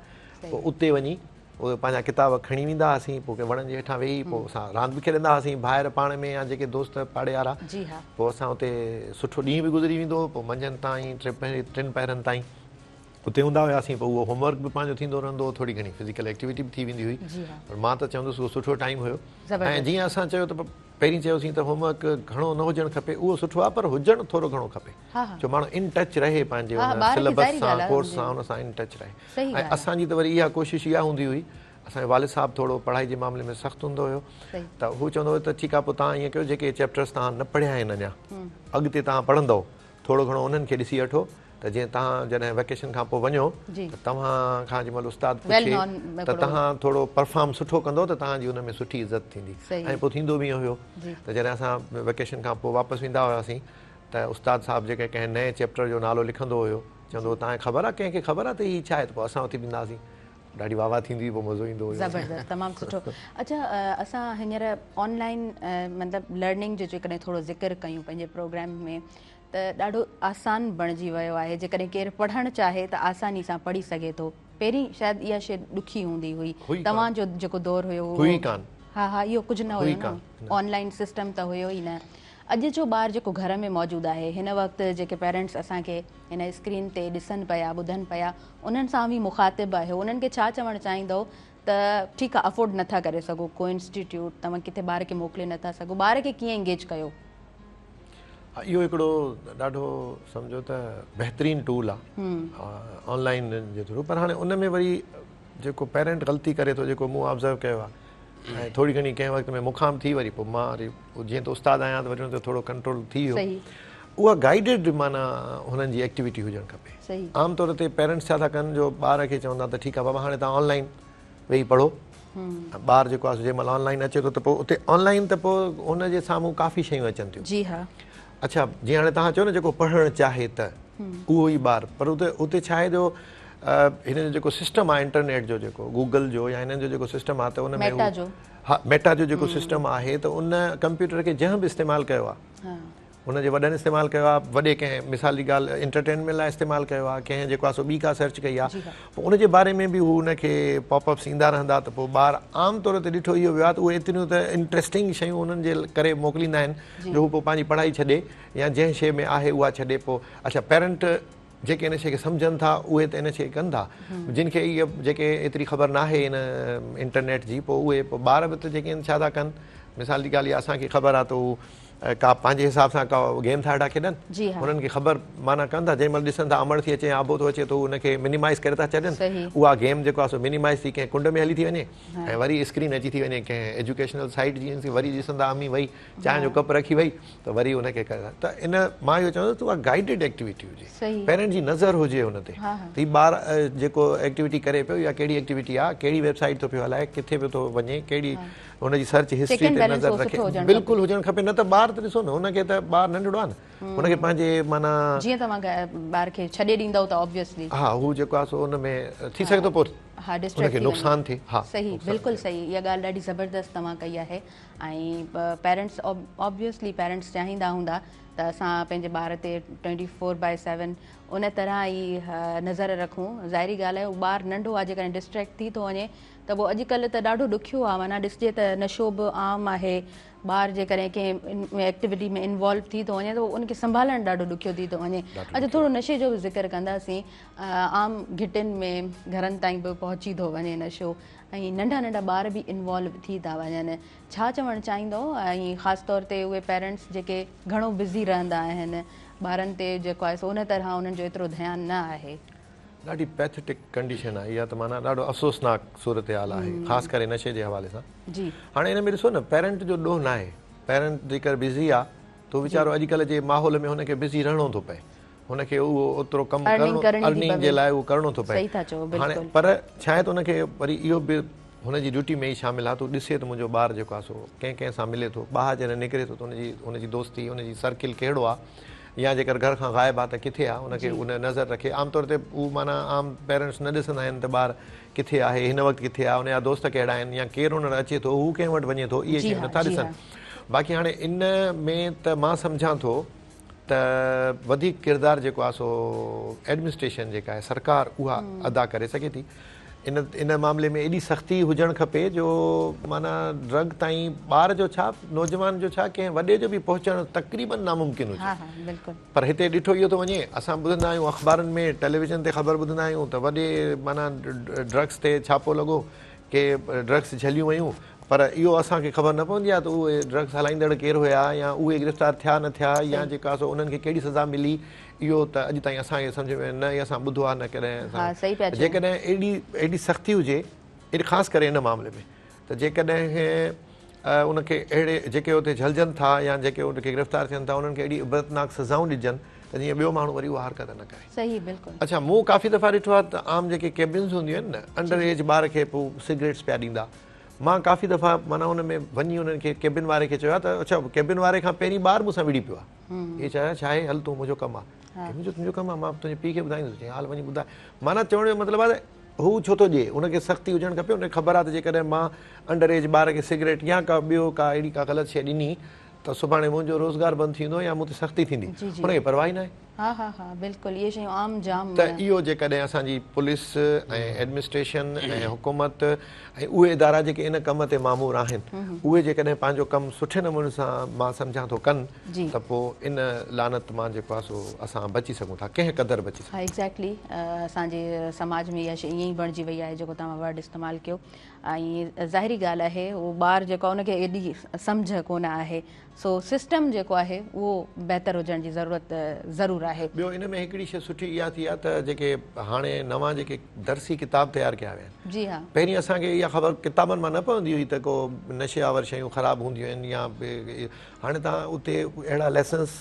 पोइ उते वञी उहे पंहिंजा किताब खणी वेंदा हुआसीं, पोइ वणनि जे हेठां वेही पोइ असां रांदि बि खेॾंदा हुआसीं ॿाहिरि पाण में या जेके दोस्त पाड़े वारा। पोइ असां हुते सुठो ॾींहुं बि गुज़री वेंदो, पोइ मंझंदि ताईं 3 पहरनि ताईं उते हूंदा हुआसीं पोइ उहो होमवर्क बि पंहिंजो थींदो रहंदो हो, थोरी घणी फिज़िकल एक्टिविटी बि थी वेंदी हुई, पर मां त चवंदुसि उहो सुठो टाइम हुयो। ऐं जीअं असां चयो त पहिरीं चयोसीं त होमवर्क घणो न हुजणु खपे, उहो सुठो आहे, पर हुजणु थोरो घणो खपे, जो माण्हू इन टच रहे पंहिंजे सिलेबस सां, कोर्स सां, हुन सां इन टच रहे। ऐं असांजी त वरी इहा कोशिशि इहा हूंदी हुई, असांजो वालिद साहब थोरो पढ़ाई जे मामले में सख़्तु हूंदो हुयो, त हू चवंदो हुयो त ठीकु आहे पोइ तव्हां ईअं कयो, जेके चैप्टर्स तव्हां न पढ़िया आहिनि अञा, अॻिते तव्हां पढ़ंदव थोरो घणो उन्हनि खे ॾिसी वठो, त जीअं तव्हां जॾहिं वेकेशन खां पोइ वञो त तव्हां खां जंहिं महिल उस्ताद पुछे त तव्हां थोरो परफॉर्म सुठो कंदो त तव्हांजी हुन में सुठी इज़त थींदी। ऐं पोइ थींदो बि हुयो त जॾहिं असां वेकेशन खां पोइ वापसि वेंदा हुआसीं त उस्ताद साहिबु जेके कंहिं नए चैप्टर जो नालो लिखंदो हुयो, चवंदो तव्हांखे ख़बर आहे, कंहिंखे ख़बर आहे त हीअ छा आहे, त पोइ असां उते वेंदासीं, ॾाढी वाह वाह थींदी, पोइ मज़ो ईंदो हुयो। ज़बरदस्त, तमामु सुठो। अच्छा, असां हींअर ऑनलाइन मतिलबु लर्निंग जो जेकॾहिं थोरो ज़िक्र कयूं पंहिंजे प्रोग्राम में, त ॾाढो आसान बणिजी वियो आहे। जेकॾहिं केरु पढ़णु चाहे त आसानी सां पढ़ी सघे थो। पहिरीं शायदि इहा शइ ॾुखी हूंदी हुई, तव्हांजो जेको दौरु हुयो, हा हा, इहो कुझु न हुयो न, ऑनलाइन सिस्टम त हुयो ई न। अॼु जो ॿारु जेको घर में मौजूदु आहे, हिन वक़्तु जेके पेरेंट्स असांखे हिन स्क्रीन ते ॾिसनि पिया, ॿुधनि पिया, उन्हनि सां बि मुखातिबु आहे, उन्हनि खे छा चवणु चाहींदो त ठीकु आहे, अफोर्ड नथा करे सघो को इंस्टीट्यूट, तव्हां किथे ॿार खे मोकिले नथा सघो, ॿार खे कीअं एंगेज कयो? इहो हिकिड़ो ॾाढो सम्झो त बहितरीनु टूल आहे ऑनलाइन जे थ्रू, पर हाणे उन में वरी जेको पेरेंट ग़लती करे थो, जेको मूं ऑब्ज़र्व कयो आहे, ऐं थोरी घणी कंहिं वक़्त में मूंखां बि थी, वरी पोइ मां वरी जीअं त उस्तादु आहियां त वरी हुन ते थोरो कंट्रोल थी वियो, उहा गाइडेड माना हुननि जी एक्टिविटी हुजणु खपे। आमतौर ते पेरेंट्स छा था कनि, जो ॿार खे चवंदा त ठीकु आहे बाबा हाणे तव्हां ऑनलाइन वेही पढ़ो, ॿारु जेको आहे जंहिं महिल ऑनलाइन अचे थो त पोइ उते ऑनलाइन त पोइ हुनजे साम्हूं काफ़ी शयूं अचनि थियूं। जी हा। अच्छा, जीअं हाणे तव्हां चयो न जेको पढ़णु चाहे त उहो ई ॿारु, पर उते छा आहे जो हिन जो जेको सिस्टम आहे इंटरनेट जो, जेको गूगल जो या हिननि जो जेको सिस्टम आहे, त उन में हा मेटा जो जेको सिस्टम आहे, त उन कंप्यूटर खे जंहिं बि इस्तेमालु कयो आहे, हुनजे वॾनि इस्तेमालु कयो आहे, वॾे कंहिं मिसाल जी ॻाल्हि इंटरटेनमेंट लाइ इस्तेमालु कयो आहे, कंहिं जेको आहे सो ॿी का सर्च कई आहे, पोइ उनजे बारे में बि हू उनखे पॉपअप्स ईंदा रहंदा, त पोइ ॿारु आम तौर ते ॾिठो इहो वियो आहे त उहे एतिरियूं त इंट्रस्टिंग शयूं उन्हनि जे करे मोकिलींदा आहिनि, जो हू पोइ पंहिंजी पढ़ाई छॾे या जंहिं शइ में आहे उहा छॾे। पोइ अच्छा, पेरेंट जेके इन शइ खे सम्झनि था उहे त इन शइ कनि था, जिन खे इहा जेके एतिरी ख़बर न आहे इन इंटरनेट जी, पोइ उहे पोइ ॿार बि त जेके आहिनि छा था कनि, मिसाल जी ॻाल्हि इहा असांखे ख़बर आहे त उहो का पंहिंजे हिसाब सां का गेम था वेठा खेॾनि, हुननि खे ख़बर माना कनि था, जंहिं महिल ॾिसनि था अमड़ थी अचे, आबो थो अचे, त उनखे मिनिमाइज़ करे था छॾनि, उहा गेम जेको आहे सो मिनिमाइज़ थी कंहिं कुंड में हली थी वञे, ऐं वरी स्क्रीन अची थी वञे कंहिं एजुकेशनल साइट जीअं वरी ॾिसंदा अमी वई चांहि जो कप रखी वई, त वरी उनखे त इन मां इहो चवंदुसि त उहा गाइडेड एक्टिविटी हुजे, पेरेंट जी नज़र हुजे हुन ते, त हीउ ॿारु जेको एक्टिविटी करे पियो या कहिड़ी एक्टिविटी आहे, कहिड़ी वेबसाइट थो पियो हलाए, किथे पियो थो वञे, कहिड़ी हुनजी सर्च हिस्ट्री ते नज़र रखे, बिल्कुलु हुजणु खपे। न त ॿार त ॾिसो न, हुनखे त ॿारु नंढड़ो आहे न, हुनखे पंहिंजे माना जीअं तव्हां ॿार खे छॾे ॾींदव त ऑब्वियसली हा हू जेको आहे सो हुन में थी सघे थो पोइ हुनखे नुक़सानु थिए। हा सही, बिल्कुलु सही, इहा ॻाल्हि ॾाढी ज़बरदस्त तव्हां कई आहे। ऐं पेरेंट्स ऑब्वियसली पेरेंट्स चाहींदा हूंदा त असां पंहिंजे ॿार ते 24/7 उन तरह ई नज़र रखूं। ज़ाहिरी ॻाल्हि आहे, उहो ॿारु नंढो आहे, जेकॾहिं डिस्ट्रैक्ट थी थो वञे त पोइ अॼुकल्ह त ॾाढो ॾुखियो आहे, माना ॾिसजे त नशो बि आम आहे, ॿारु जेकॾहिं कंहिं एक्टिविटी में इन्वॉल्व थी थो वञे त उनखे संभालणु ॾाढो ॾुखियो थी थो वञे। अच्छा, थोरो नशे जो बि ज़िक्र कंदासीं। आम घिटियुनि में घरनि ताईं बि पहुची थो वञे नशो, ऐं नंढा नंढा ॿार बि इन्वॉल्व थी था वञनि। छा चवणु चाहींदो, ऐं ख़ासि तौर ते उहे पेरेंट्स जेके घणो बिज़ी रहंदा आहिनि, ॿारनि ते जेको आहे सो उन तरह उन्हनि जो एतिरो ध्यानु न आहे? ॾाढी पैथेटिक कंडीशन आहे इहा, त माना ॾाढो अफ़सोसनाक सूरत हाल आहे, ख़ासि करे नशे जे हवाले सां। जी हाणे हिन में ॾिसो न, पेरेंट जो ॾोह न आहे, पेरेंट जेकर बिज़ी आहे त वीचारो अॼुकल्ह जे माहौल में हुनखे बिज़ी रहणो थो पए, हुनखे उहो ओतिरो कमु अर्निंग जे लाइ उहो करिणो थो पए। हाणे पर छा आहे त हुनखे वरी इहो बि हुनजी ड्यूटी में ई शामिलु आहे, त ॾिसे त मुंहिंजो ॿारु जेको आहे सो कंहिं कंहिं सां मिले थो, ॿाहिरि जॾहिं निकिरे थो त हुनजी दोस्ती, हुनजी सर्किल कहिड़ो आहे, या जेकर घर खां ग़ाइबु आहे त किथे आहे, हुनखे उन नज़र रखे। आमतौर ते उहो माना आम पेरेंट्स न ॾिसंदा आहिनि त ॿारु किथे आहे, हिन वक़्तु किथे आहे, हुनजा दोस्त कहिड़ा आहिनि, या केरु हुन अचे थो, हू कंहिं वटि वञे थो, इहे शयूं नथा ॾिसनि। बाक़ी हाणे इन में त मां सम्झां थो त वधीक किरदारु जेको आहे सो एडमिनिस्ट्रेशन जेका आहे सरकार उहा अदा करे सघे थी। इन मामले में एॾी सख़्ती हुजणु खपे जो माना ड्रग ताईं ॿार जो छा नौजवान जो छा कंहिं वॾे जो बि पहुचणु तक़रीबन नामुमकिन हुजे। पर हिते ॾिठो इहो थो वञे, असां ॿुधंदा आहियूं अख़बारुनि में, टेलीविज़न ते ख़बर ॿुधंदा आहियूं त वॾे माना ड्रग्स ते छापो लॻो के ड्रग्स झलियूं वयूं, पर इहो असांखे ख़बर न पवंदी आहे त उहे ड्रग्स हलाईंदड़ केरु हुया या उहे गिरफ़्तार थिया न थिया या जेका सो उन्हनि खे कहिड़ी सज़ा मिली, इहो त अॼु ताईं असांखे सम्झ में न ई असां ॿुधो आहे न कॾहिं। जेकॾहिं एॾी सख़्ती हुजे ख़ासि करे इन मामले में, त जेकॾहिं उनखे अहिड़े जेके उते झलजनि था या जेके उनखे गिरफ़्तार थियनि था उन्हनि खे एॾी इबरतनाक सज़ाऊं ॾिजनि त जीअं ॿियो माण्हू वरी उहा हरकत न करे। सही, बिल्कुलु। अच्छा, मूं काफ़ी दफ़ा ॾिठो आहे त आम जेके केबिन्स हूंदियूं आहिनि न, अंडर एज ॿार खे पोइ सिगरेट्स पिया ॾींदा। मां काफ़ी दफ़ा माना हुन में वञी हुननि खे केबिन वारे खे चयो आहे त अच्छा केबिन वारे खां पहिरीं ॿार मूंसां विड़ी पियो आहे, इहे चयो छा आहे, हल तूं मुंहिंजो कमु आहे, तुंहिंजो कमु आहे, मां तुंहिंजे पीउ खे ॿुधाईंदुसि, हाल वञी ॿुधाए। माना चवण जो मतिलबु आहे त हू छो थो ॾिए, हुनखे सख़्ती हुजणु खपे। हुनखे ख़बर आहे त जेकॾहिं मां अंडर एज ॿार खे सिगरेट या का ॿियो का अहिड़ी का ग़लति शइ ॾिनी त सुभाणे मुंहिंजो रोज़गार बंदि थींदो या मूं ते सख़्ती थींदी, हुनखे परवाह ई न आहे। हा हा हा, बिल्कुलु, इहे शयूं आम जाम। त इहो जेकॾहिं असांजी पुलिस ऐं एडमिनिस्ट्रेशन ऐं हुकूमत ऐं उहे इदारा जेके इन कम ते मामूर आहिनि, उहे जेकॾहिं पंहिंजो कमु सुठे नमूने सां मां सम्झां थो कनि त पोइ इन लानत मां जेको आहे सो असां बची सघूं था, कंहिं क़दुरु बची सघूं। हा, एग्ज़ैक्टली। असांजे समाज में इहा शइ ईअं ई बणिजी वई आहे जेको तव्हां वर्ड इस्तेमालु कयो। ऐं ज़ाहिरी ॻाल्हि आहे उहो ॿारु जेको आहे उनखे एॾी सम्झ कोन आहे, सो सिस्टम जेको आहे उहो बहितर हुजण जी ज़रूरत ज़रूरु आहे। ॿियो इन में हिकिड़ी शइ सुठी इहा थी आहे त जेके हाणे नवां जेके दर्सी किताब तयारु कया विया आहिनि, जी हा, पहिरीं असांखे इहा ख़बर किताबनि मां न पवंदी हुई त को नशे आवर शयूं ख़राबु हूंदियूं आहिनि या हाणे तव्हां उते अहिड़ा लेसन्स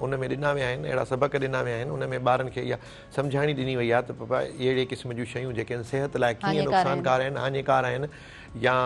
उन में ॾिना विया आहिनि, अहिड़ा सबक़ ॾिना विया आहिनि, उन में ॿारनि खे इहा सम्झाणी ॾिनी वई आहे त बाबा अहिड़े क़िस्म जूं शयूं जेके आहिनि सिहत लाइ कीअं नुक़सानकार आहिनि, हानिकार आहिनि, या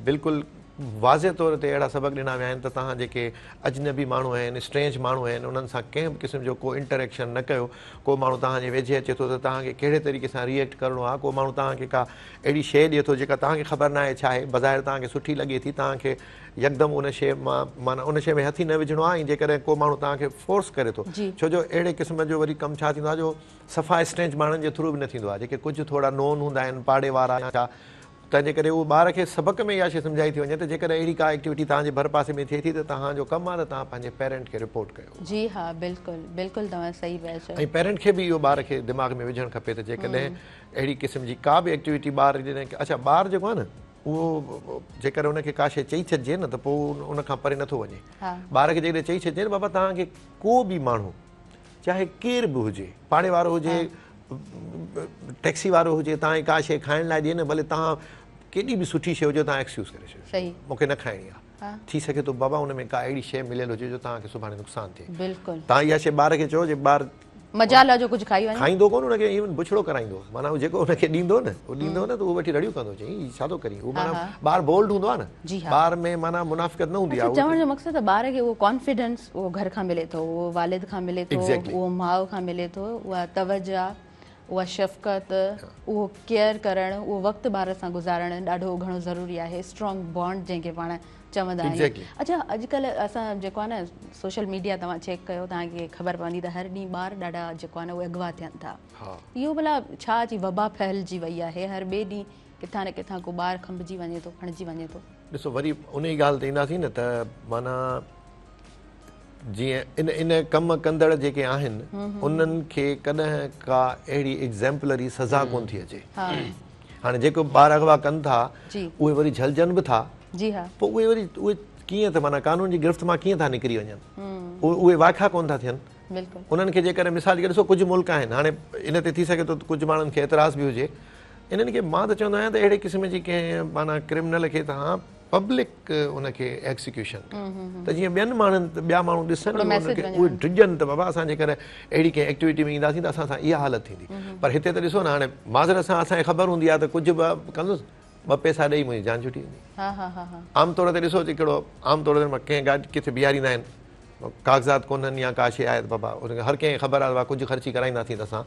बिल्कुलु वाज़े तौर ते अहिड़ा सबक़ ॾिना विया आहिनि त तव्हां जेके अजनबी माण्हू आहिनि, स्ट्रेंज माण्हू आहिनि, उन्हनि सां कंहिं बि क़िस्म जो को इंटरेक्शन न कयो। को माण्हू तव्हांजे वेझे अचे थो त तव्हांखे कहिड़े तरीक़े सां रिएक्ट करिणो आहे, को माण्हू तव्हांखे का अहिड़ी शइ ॾिए थो जेका तव्हांखे ख़बर न आहे छा आहे, बज़ाहिर तव्हांखे सुठी लॻे थी, तव्हांखे यकदमि उन शइ मां माना उन शइ में हथी न विझणो आहे। ऐं जेकॾहिं को माण्हू तव्हांखे फोर्स करे थो, छो जो अहिड़े क़िस्म जो वरी कमु छा थींदो आहे जो सफ़ा स्ट्रेंज माण्हुनि जे थ्रू बि न थींदो आहे, जेके कुझु थोरा नोन हूंदा आहिनि, पाड़े वारा या छा, तंहिंजे करे उहो ॿार खे सबक़ में इहा शइ सम्झाई थी वञे त जेकॾहिं अहिड़ी का एक्टिविटी तव्हांजे भर पासे में थिए थी त तव्हांजो कमु आहे त तव्हां पंहिंजे पेरेंट खे रिपोर्ट कयो। जी हा, बिल्कुलु बिल्कुलु, तव्हां सही पिया चयो। ऐं पेरेंट खे बि इहो ॿार खे दिमाग़ में विझणु खपे त जेकॾहिं अहिड़ी क़िस्म जी का बि एक्टिविटी ॿार जॾहिं अच्छा ॿार जेको आहे न उहो जेकर उनखे का शइ चई छॾिजे न त पोइ उन खां परे नथो वञे। ॿार खे जेकॾहिं चई छॾिजे न बाबा तव्हांखे को बि माण्हू चाहे केरु बि हुजे, पाड़े वारो हुजे, टैक्सी वारो हुजे, तव्हांखे का शइ खाइण लाइ ॾिए न, भले तव्हां केॾी बि सुठी शइ हुजे तव्हां एक्सक्यूज़ करे छॾियो, मूंखे न खाइणी आहे, थी सघे थो बाबा हुन में का अहिड़ी शइ मिलियल हुजे जो तव्हांखे सुभाणे नुक़सानु थिए। बिल्कुलु, तव्हां इहा शइ ॿार खे चओ जे ॿारु मजाल जो कुझु खाईंदो कोन, हुनखे इवन बुछड़ो कराईंदो, माना जेको हुनखे ॾींदो न उहो ॾींदो न त उहो वठी रड़ियूं कंदो, चई छा थो करी, उहो माना ॿारु बोल्ड हूंदो आहे न, ॿार में माना मुनाफ़िक़त न हूंदी आहे। चवण जो मक़सदु आहे ॿार खे उहो कॉन्फिडेंस उहो घर खां मिले थो, उहो वालिद खां मिले थो, उहो माउ खां मिले थो, उहा तवजा, उहा शफ़क़त, उहो केयर करणु, उहो वक़्तु ॿार सां गुज़ारणु ॾाढो घणो ज़रूरी आहे, स्ट्रॉन्ग बॉन्ड जंहिंखे पाण चवंदा आहियूं। अच्छा, अॼुकल्ह असां जेको आहे न सोशल मीडिया तव्हां चेक कयो, तव्हांखे ख़बर पवंदी त हर ॾींहुं ॿार ॾाढा जेको आहे न उहे अॻवा थियनि था। इहो भला छा अची वबा फैलिजी वई आहे, हर ॿिए ॾींहुं किथां न किथां को ॿारु खंभिजी वञे थो, खणिजी वञे थो। ॾिसो वरी उन ई ॻाल्हि ते ईंदासीं न त माना जीअं इन कमु कंदड़ जेके आहिनि उन्हनि खे कॾहिं का अहिड़ी एग्ज़ैम्पलरी सज़ा कोन थी अचे। हाणे जेको ॿार अॻवा कनि था उहे वरी झलजनि बि था, जी हा, पोइ उहे वरी उहे कीअं त माना कानून जी गिरफ़्त मां कीअं था निकिरी वञनि, उहे वाइखा कोन था थियनि। बिल्कुलु, उन्हनि खे जेकर मिसाल के ॾिसो कुझु मुल्क आहिनि, हाणे इन ते थी सघे थो कुझु माण्हुनि खे एतिराज़ बि हुजे, इन्हनि खे मां त चवंदो आहियां त अहिड़े क़िस्म जी कंहिं माना क्रिमिनल खे तव्हां पब्लिक उनखे एक्सिक्यूशन त जीअं ॿियनि माण्हुनि ॿिया माण्हू ॾिसनि उहे डिॼनि त बाबा असां जेकर अहिड़ी कंहिं एक्टिविटी में ईंदासीं त असां सां इहा हालत थींदी। पर हिते त ॾिसो न, हाणे माज़रत सां असांखे ख़बर हूंदी आहे त कुझु बि कंदुसि, 2 पैसा ॾेई मुंहिंजी जान छुटी वेंदी। आमतौर ते ॾिसो हिकिड़ो आमतौर ते कंहिं गाॾी किथे बीहारींदा आहिनि, काग़ज़ात कोन्हनि या का शइ आहे त बाबा उनखे हर कंहिंखे ख़बर आहे बाबा कुझु ख़र्ची कराईंदासीं त असां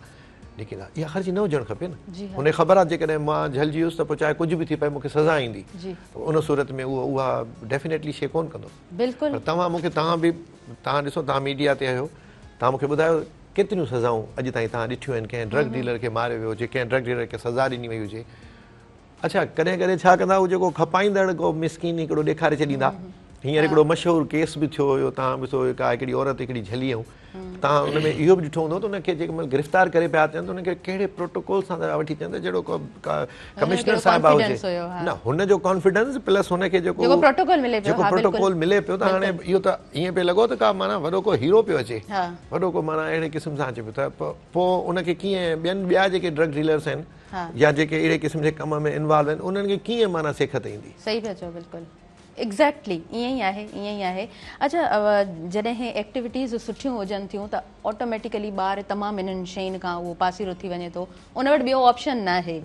निकिरंदा, इहा ख़र्ची न हुजणु खपे न। हुनखे ख़बर आहे जेकॾहिं मां झलिजी वियुसि त पोइ चाहे कुझु बि थी पए मूंखे सज़ा ईंदी, उन सूरत में उहा डेफिनेटली शइ कोन कंदो। बिल्कुलु, तव्हां मूंखे तव्हां ॾिसो, तव्हां मीडिया ते आहियो, तव्हां मूंखे ॿुधायो केतिरियूं सज़ाऊं अॼु ताईं तव्हां ॾिठियूं आहिनि कंहिं ड्रग डीलर खे मारियो वियो हुजे, कंहिं ड्रग डीलर खे सज़ा ॾिनी वई हुजे, अच्छा कॾहिं कॾहिं छा कंदा उहो जेको खपाईंदड़ को मिसकिन हिकिड़ो ॾेखारे छॾींदा हींअर हिकिड़ो मशहूरु केस बि थियो हुयो तव्हां ॾिसो का हिकिड़ी औरत हिकिड़ी झलियूं तव्हां हुन में इहो बि ॾिठो हूंदो त उनखे जेके महिल गिरफ़्तार करे पिया अचनि त उनखे कहिड़े प्रोटोकॉल सां था वठी अचनि त जहिड़ो कमिश्नर साहिबा हुजे न हुनजो कॉन्फिडेंस प्लस हुनखे जेको प्रोटोकॉल मिले पियो त हाणे इहो त ईअं पियो लॻो त का माना वॾो को हीरो पियो अचे वॾो को माना अहिड़े क़िस्म सां अचे पियो त पोइ उनखे कीअं ॿियनि ॿिया जेके ड्रग डीलर्स आहिनि या जेके अहिड़े क़िस्म जे कम में इन्वॉल्व आहिनि उन्हनि खे कीअं माना सिखत ईंदी सही पिया चओ बिल्कुलु एग्ज़ैक्टली ईअं ई आहे अच्छा जॾहिं एक्टिविटीज़ सुठियूं हुजनि थियूं त ऑटोमेटिकली ॿार तमामु इन्हनि शयुनि खां उहो पासीरो थी वञे थो उन वटि ॿियो ऑप्शन न आहे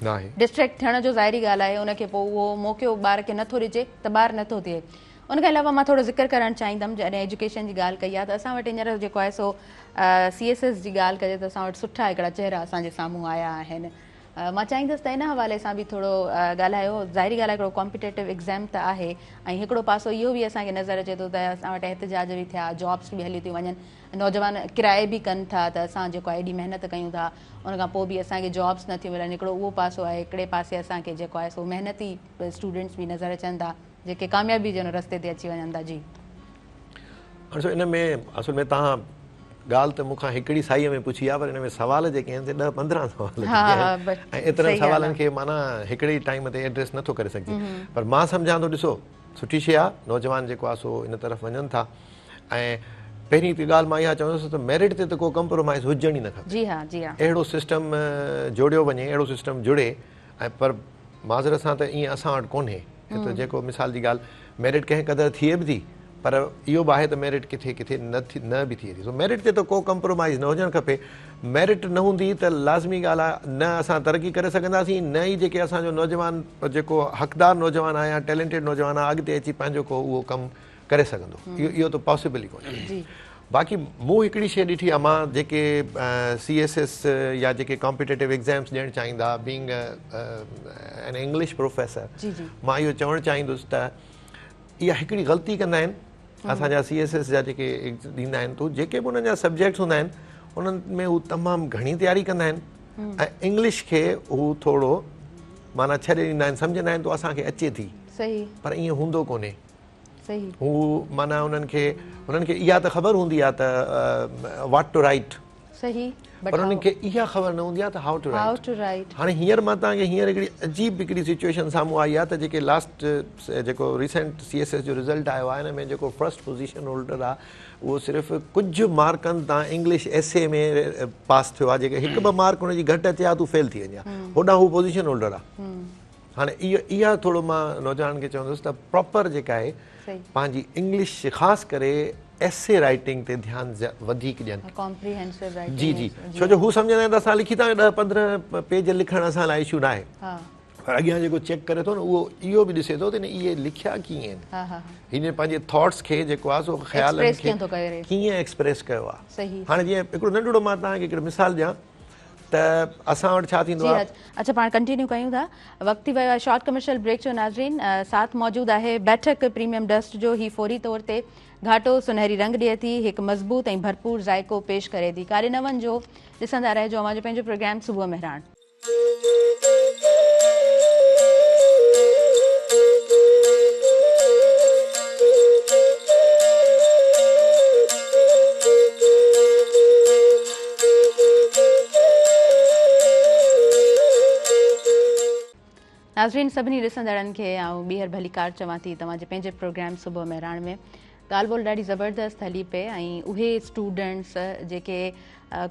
डिस्ट्रैक्ट थियण जो ज़ाहिरी ॻाल्हि आहे उनखे पोइ उहो मौक़ो ॿार खे नथो ॾिजे त ॿारु नथो थिए उनखां अलावा मां थोरो ज़िक्र करणु चाहींदमि जॾहिं एजुकेशन जी ॻाल्हि कई आहे त असां वटि हींअर जेको आहे सो CSS जी ॻाल्हि कजे त असां वटि सुठा हिकिड़ा चहिरा असांजे साम्हूं आया आहिनि मां चाहींदसि त इन हवाले सां बि थोरो ॻाल्हायो ज़ाहिरी ॻाल्हि आहे हिकिड़ो कॉम्पिटेटिव एग्ज़ाम त आहे ऐं हिकिड़ो पासो इहो बि असांखे नज़र अचे थो त असां वटि एहतिजाज बि थिया जॉब्स बि हली थियूं वञनि नौजवान किराए बि कनि था त असां जेको आहे एॾी महिनत कयूं था उनखां पोइ बि असांखे जॉब्स नथियूं मिलनि हिकिड़ो उहो पासो आहे हिकिड़े पासे असांखे जेको आहे सो महिनती स्टूडेंट्स बि नज़र अचनि था जेके कामयाबी जे रस्ते ते अची वञनि था जी ॾिसो इन में असुल में तव्हां ॻाल्हि त मूंखां हिकिड़ी साईअ में पुछी आहे पर हिन में सवाल जेके आहिनि 10-15 सवाल ऐं एतिरनि सवालनि खे माना हिकिड़े टाइम ते एड्रेस नथो करे सघिजे पर मां सम्झां थो ॾिसो सुठी शइ आहे नौजवान जेको आहे सो इन तरफ़ वञनि था ऐं पहिरीं त ॻाल्हि मां इहा चवंदुसि त मेरिट ते त को कम्प्रोमाइज़ हुजण ई न खपे अहिड़ो सिस्टम जोड़ियो वञे अहिड़ो सिस्टम जुड़े ऐं पर माज़रत सां त ईअं असां वटि कोन्हे त जेको मिसाल जी ॻाल्हि मेरिट कंहिं क़दुरु थिए बि थी पर इहो बि आहे त मेरिट किथे किथे न बि थिए थी सो मेरिट ते त को कम्प्रोमाइज़ न हुजणु खपे मेरिट न हूंदी त लाज़मी ॻाल्हि आहे न असां तरक़ी करे सघंदासीं न ई जेके असांजो नौजवान जेको हक़दार नौजवान आहे या टैलेंटेड नौजवान आहे अॻिते अची पंहिंजो को उहो कमु करे सघंदो इहो त पॉसिबल ई कोन्हे बाक़ी मूं हिकिड़ी शइ ॾिठी आहे मां जेके CSS या जेके कॉम्पिटेटिव एग्ज़ाम्स ॾियणु चाहींदा बीइंग एन इंग्लिश प्रोफेसर मां इहो चवणु चाहींदुसि त इहा हिकिड़ी ग़लती कंदा आहिनि असांजा CSS जा जेके ॾींदा आहिनि त जेके बि उन्हनि जा सब्जेक्ट्स हूंदा आहिनि उन्हनि में हू तमामु घणी तयारी कंदा आहिनि ऐं इंग्लिश खे हू थोरो माना छॾे ॾींदा आहिनि सम्झंदा आहिनि त असांखे अचे थी पर ईअं हूंदो कोन्हे हू माना उन्हनि खे इहा त ख़बर हूंदी आहे त व्हाट टू राइट पर उन्हनि खे इहा ख़बर न हूंदी आहे त हाउ टू राइट हाणे हींअर मां तव्हांखे हींअर हिकिड़ी अजीब हिकिड़ी सिचुएशन साम्हूं आई आहे त जेके लास्ट जेको रिसेंट CSS जो रिज़ल्ट आयो आहे हिन में जेको फर्स्ट पोज़ीशन होल्डर आहे उहो सिर्फ़ु कुझु मार्कनि तां इंग्लिश एसे में पास थियो आहे जेके हिकु ॿ मार्क हुनजी घटि अचे हा तूं फेल थी वञे होॾां हू पोज़ीशन होल्डर आहे हाणे इहा थोरो मां नौजवान खे चवंदुसि त प्रॉपर जेका आहे पंहिंजी इंग्लिश ख़ासि करे एसे राइटिंग ते ध्यानु वधीक ॾियनि जी छो जो हू सम्झंदा आहिनि त असां लिखी था 10-15 पेज लिखणु असां लाइ इशू न आहे पर अॻियां जेको चेक करे थो न उहो इहो बि ॾिसे थो त इहे लिखिया कीअं आहिनि हिन पंहिंजे थॉट्स खे जेको आहे सो ख़्यालनि खे कीअं एक्सप्रेस कयो आहे हाणे जीअं हिकिड़ो नंढिड़ो मां तव्हांखे हिकिड़ो मिसाल ॾियां त असां वटि छा थींदो आहे अच्छा पाण कंटिन्यू कयूं था वक़्त थी वियो आहे शॉर्ट कमर्शियल ब्रेक जो नाज़रीन साथ मौजूदु आहे बैठक प्रीमियम डस्ट जो ही फौरी तौर ते घाटो सुनहरी रंग ॾिए थी हिकु मज़बूत ऐं भरपूर ज़ाइको पेश करे थी कारे न वञिजो ॾिसंदा रहिजो अवां जो पंहिंजो प्रोग्राम सुबुह मेहरान नाज़रीन सभिनी ॾिसंदड़नि खे आउं ॿीहर भली कार चवां थी तव्हांजे पंहिंजे प्रोग्राम सुबुह मेहरान में ॻाल्हि ॿोल ॾाढी ज़बरदस्त हली पए ऐं उहे स्टूडेंट्स जेके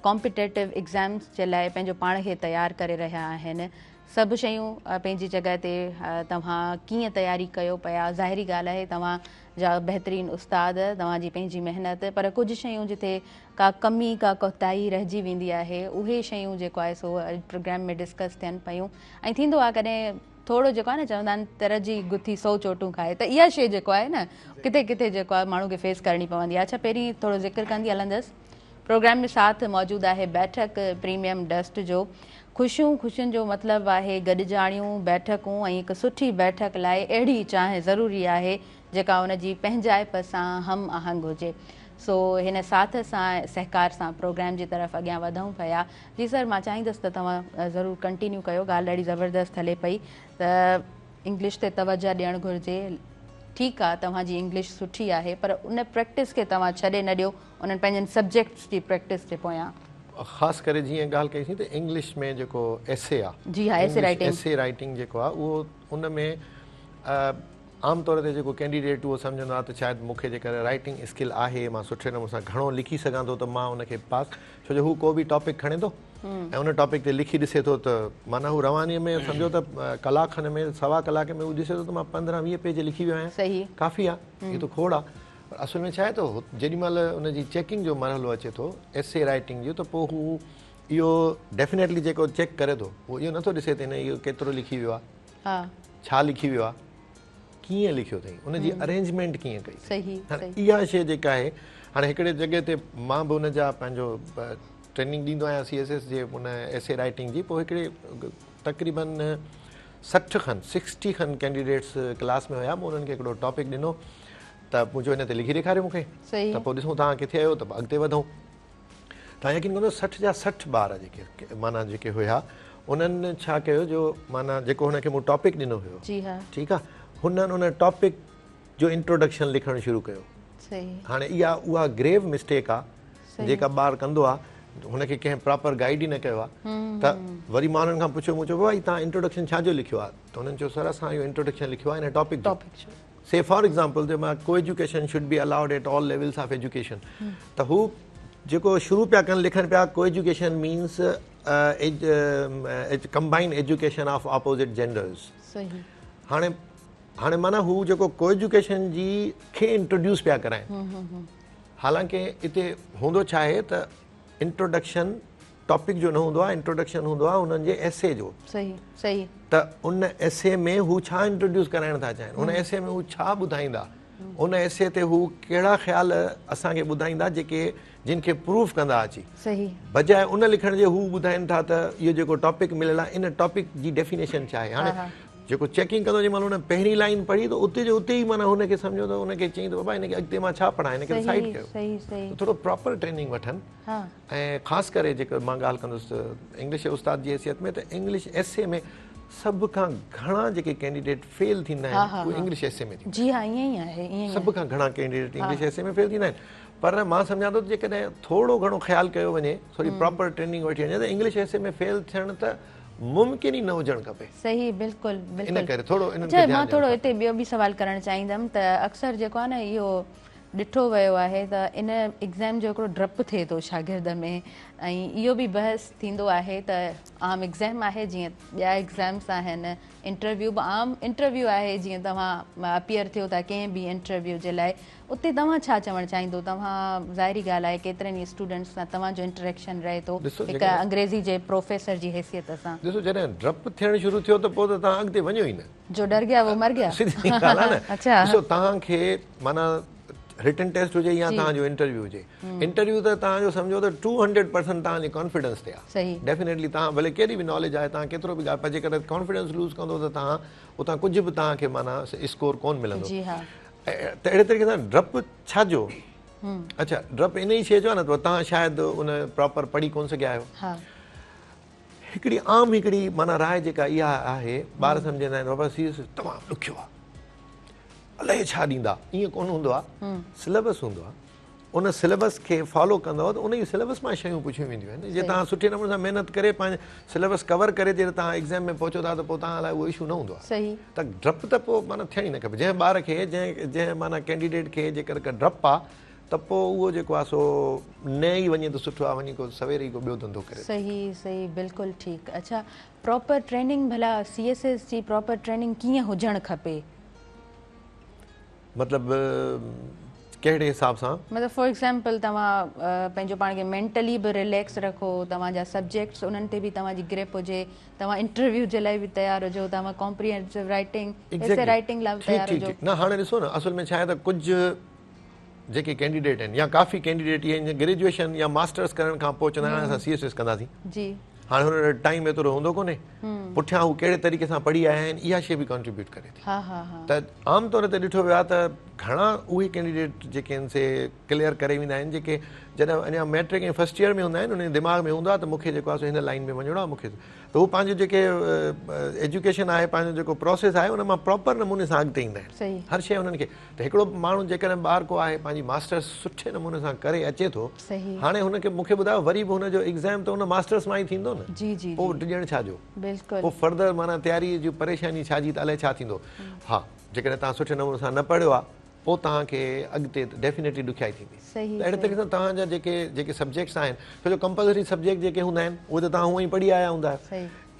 कॉम्पिटेटिव एग्ज़ाम्स जे लाइ पंहिंजो पाण खे तयारु करे रहिया आहिनि सभु शयूं पंहिंजी जॻह ते तव्हां कीअं तयारी कयो पिया ज़ाहिरी ॻाल्हि आहे तव्हांजा बहितरीनु उस्ताद तव्हांजी पंहिंजी महिनत पर कुझु शयूं जिते का कमी का कोताही रहिजी वेंदी आहे उहे शयूं जेको आहे सो प्रोग्राम में डिस्कस थियनि पियूं ऐं थींदो आहे कॾहिं थोरो जेको आहे न चवंदा आहिनि तर जी गुथी 100 चोटूं खाए त इहा शइ जेको आहे न किथे किथे जेको आहे माण्हू खे फेस करणी पवंदी आहे अच्छा पहिरीं थोरो ज़िक्र कंदी हलंदसि प्रोग्राम में साथ मौजूदु आहे बैठक प्रीमियम डस्ट जो ख़ुशियुनि जो मतिलबु आहे गॾिजाणियूं बैठकूं ऐं हिकु सुठी बैठक लाइ अहिड़ी चांहि ज़रूरी आहे जेका हुनजी पंहिंजाइप सां हम आहंग हुजे सो हिन साथ सां सहकार सां प्रोग्राम जी तरफ़ अॻियां वधूं पिया। जी सर, मां चाहींदसि त तव्हां ज़रूरु कंटिन्यू कयो, ॻाल्हि ॾाढी ज़बरदस्त हले पई त इंग्लिश ते तवजह ॾियणु घुरिजे। ठीकु आहे, तव्हांजी इंग्लिश सुठी आहे, पर उन प्रैक्टिस खे तव्हां छॾे न ॾियो उन्हनि पंहिंजनि सब्जेक्ट्स जी प्रैक्टिस जे पोयां। ख़ासि करे जीअं ॻाल्हि कईसीं त इंग्लिश में जेको एसे आहे, जी हाँ, एसे राइटिंग जेको आहे उहो उन में आमतौर ते जेको कैंडिडेट उहो सम्झंदो आहे त शायदि मूंखे जेकर राइटिंग स्किल आहे, मां सुठे नमूने सां घणो लिखी सघां थो, त मां उनखे पास, छो जो हू को बि टॉपिक खणे थो ऐं उन टॉपिक ते लिखी ॾिसे थो त माना हू रवानीअ में सम्झो त कलाक खनि में, सवा कलाक में हू ॾिसे थो त मां 15-20 पेज लिखी वियो आहियां। सही, काफ़ी आहे, इहो त खोड़ आहे। पर असुल में छा आहे त जेॾीमहिल उनजी चेकिंग जो मरहलो अचे थो एसे राइटिंग जो, त पोइ हू इहो डेफिनेटली जेको चेक करे थो उहो इहो नथो ॾिसे त इहो केतिरो लिखी वियो आहे, छा लिखी वियो आहे, कीअं लिखियो अथई, उनजी अरेंजमेंट कीअं कई। हाणे इहा शइ जेका आहे, हाणे हिकिड़े जॻह ते मां बि उनजा पंहिंजो ट्रेनिंग ॾींदो आहियां CSS जे उन एसे राइटिंग जी। पोइ हिकिड़े तक़रीबन 60 खनि कैंडिडेट्स क्लास में हुया। मूं उन्हनि खे हिकिड़ो टॉपिक ॾिनो त मुंहिंजो हिन ते लिखी ॾेखारियो मूंखे, त पोइ ॾिसूं तव्हां किथे आहियो त अॻिते वधूं। तव्हां यकीन कंदो 60 जा 60 ॿार जेके माना जेके हुया उन्हनि छा कयो, जो माना जेको हुनखे मूं टॉपिक ॾिनो हुयो, ठीकु आहे, हुननि उन टॉपिक जो इंट्रोडक्शन लिखणु शुरू कयो। हाणे इहा उहा ग्रेव मिस्टेक आहे जेका ॿारु कंदो आहे, हुनखे कंहिं प्रॉपर गाइड ई न कयो आहे। त वरी मां हुननि खां पुछियो, मूं चयो भाई तव्हां इंट्रोडक्शन छाजो लिखियो आहे, त हुननि चयो सर असां इहो इंट्रोडक्शन लिखियो आहे हिन टॉपिक जो। से फॉर एग्ज़ाम्पल त मां को education should be allowed at all levels of education, त हू जेको शुरू पिया कनि लिखनि पिया को education means combined education of opposite genders. हाणे माना हू जेको को एजुकेशन जी खे इंट्रोड्यूस पिया कराइनि, हालांकि हिते हूंदो छा आहे त इंट्रोडक्शन टॉपिक जो न हूंदो आहे, इंट्रोडक्शन हूंदो आहे उन्हनि जे एसे जो। त उन एसे में हू छा इंट्रोड्यूस कराइण था चाहिनि, उन एसे में हू छा ॿुधाईंदा, उन एसे ते हू कहिड़ा ख़्याल असांखे ॿुधाईंदा जेके जिन खे प्रूफ कंदा अची, बजाए उन लिखण जे हू ॿुधाइनि था त इहो जेको टॉपिक मिलियल आहे इन टॉपिक जी डेफिनेशन छा आहे। हाणे जेको चेकिंग कंदो जंहिं महिल हुन पहिरीं लाइन पढ़ी त उते जो उते ई माना हुनखे सम्झो त हुनखे चई त बाबा हिनखे अॻिते मां छा पढ़ां, हिनखे साइड कयो। थोरो प्रॉपर ट्रेनिंग वठनि। ऐं ख़ासि करे जेको मां ॻाल्हि कंदुसि इंग्लिश उस्ताद जी हैसियत में, त इंग्लिश एसे में सभ खां घणा जेके कैंडिडेट फेल थींदा आहिनि उहे इंग्लिश एसे में थींदा आहिनि। सभ खां घणा कैंडिडेट इंग्लिश एसे में फेल थींदा आहिनि। पर मां सम्झां थो जेकॾहिं थोरो घणो ख़्यालु कयो वञे, थोरी प्रॉपर ट्रेनिंग वठी वञे, त इंग्लिश एसे में फेल थियणु त मुमकिन ई न हुजणु खपे। सही, बिल्कुलु। इन करे थोरो मां थोरो हिते ॿियो बि सवाल करणु चाहींदमि त अक्सर जेको आहे न इहो ॾिठो वियो आहे त इन एग्ज़ाम जो हिकिड़ो डपु थिए थो शागिर्द में, ऐं इहो बि बहस थींदो आहे त आम एग्ज़ाम आहे जीअं ॿिया एग्ज़ाम्स आहिनि, इंटरव्यू बि आम इंटरव्यू आहे जीअं तव्हां अपीयर थियो था कंहिं बि इंटरव्यू जे लाइ, उते तव्हां छा चवणु चाहींदो? तव्हां ज़ाहिरी ॻाल्हि आहे केतिरनि ई स्टूडेंट्स सां तव्हांजो इंटरेक्शन रहे थो हिकु अंग्रेज़ी जे प्रोफेसर जी हैसियत सां। ॾिसो जॾहिं डपु थियणु शुरू थियो त पोइ त तव्हां अॻिते वञो ई न, जो डर गया वो मर गया। सिधी ॻाल्हि आहे न। ॾिसो तव्हांखे माना रिटन टेस्ट हुजे या तव्हांजो इंटरव्यू हुजे, इंटरव्यू त तव्हांजो सम्झो त 200% तव्हांजी कॉन्फिडेंस ते आहे। डेफिनेटली तव्हां भले कहिड़ी बि नॉलेज आहे, तव्हां केतिरो बि ॻाल्हि पर जेकर कॉन्फिडेंस लूज़ कंदो त तव्हां उतां कुझु बि तव्हांखे माना स्कोर कोन मिलंदो। त अहिड़े तरीक़े सां डपु छाजो? अच्छा, डपु इन ई शइ जो आहे न, तव्हां शायदि उन प्रॉपर पढ़ी कोन सघिया आहियो। हिकिड़ी आम हिकिड़ी माना राय जेका इहा आहे, ॿार सम्झंदा आहिनि बाबा सीएस तमामु ॾुखियो आहे, अलाए छा ॾींदा, ईअं कोन हूंदो आहे। सिलेबस हूंदो आहे, उन सिलेबस खे फॉलो कंदव त उन जी सिलेबस मां शयूं पुछियूं वेंदियूं आहिनि। जे तव्हां सुठे नमूने सां महिनत करे पंहिंजे सिलेबस कवर करे जॾहिं तव्हां एग्ज़ाम में पहुचो था त पोइ तव्हां लाइ उहो इशू न हूंदो आहे। त डपु त पोइ माना थियण ई न खपे। जंहिं ॿार खे जंहिं माना कैंडिडेट खे जेकर डपु आहे त पोइ उहो जेको आहे सो न ई वञे त सुठो आहे, वञी को सवेरे ई को ॿियो धंधो करे। सही, बिल्कुलु ठीकु। अच्छा, प्रॉपर ट्रेनिंग भला CSS जी प्रॉपर ट्रेनिंग कीअं हुजणु खपे? मतिलबु कहिड़े हिसाब सां? मतिलबु फॉर एग्ज़ाम्पल तव्हां पंहिंजो पाण खे मेंटली बि रिलैक्स रखो, तव्हांजा सब्जेक्ट्स उन्हनि ते बि तव्हांजी ग्रिप हुजे, तव्हां इंटरव्यू जे लाइ बि तयारु हुजो, तव्हां कॉम्प्रिहेंसिव राइटिंग एसे राइटिंग लाइ तयारु हुजो। न हाणे ॾिसो न, असल में छा आहे त कुझु जेके कैंडिडेट आहिनि या काफ़ी कैंडिडेट इहे ग्रेजुएशन या मास्टर्स करण खां पोइ चवंदा आहिनि असां CSS कंदासीं। हाणे हुन वटि टाइम एतिरो हूंदो कोन्हे, पुठियां हू कहिड़े तरीक़े सां पढ़ी आया आहिनि इहा शइ बि कॉन्ट्रीब्यूट करे थी। त आमतौर ते ॾिठो वियो आहे त घणा उहे कैंडिडेट जेके आहिनि से क्लियर करे वेंदा आहिनि जेके जॾहिं अञा मैट्रिक ऐं फर्स्ट ईयर में हूंदा आहिनि उन दिमाग़ में हूंदो आहे त मूंखे जेको आहे सो हिन लाइन में वञिणो आहे मूंखे त हू पंहिंजो जेके एजुकेशन आहे पंहिंजो जेको प्रोसेस आहे उन मां प्रॉपर नमूने सां अॻिते ईंदा आहिनि हर शइ उन्हनि खे त हिकिड़ो माण्हू जेकॾहिं ॿार को आहे पंहिंजी मास्टर्स सुठे नमूने सां करे अचे थो हाणे हुनखे मूंखे ॿुधायो वरी बि हुनजो एग्ज़ाम त हुन मास्टर्स मां ई थींदो न पोइ ॾियणु छाजो पोइ फर्दर माना तयारी जी परेशानी छाजी त अलाए छा थींदो हा जेकॾहिं तव्हां सुठे नमूने सां न पढ़ियो आहे पोइ तव्हांखे अॻिते डेफिनेटली ॾुखियाई थींदी त अहिड़े तरीक़े सां तव्हांजा जेके सब्जेक्ट्स आहिनि छो जो कंपलसरी सब्जेक्ट जेके हूंदा आहिनि उहे त तव्हां हूअं ई पढ़ी आया हूंदा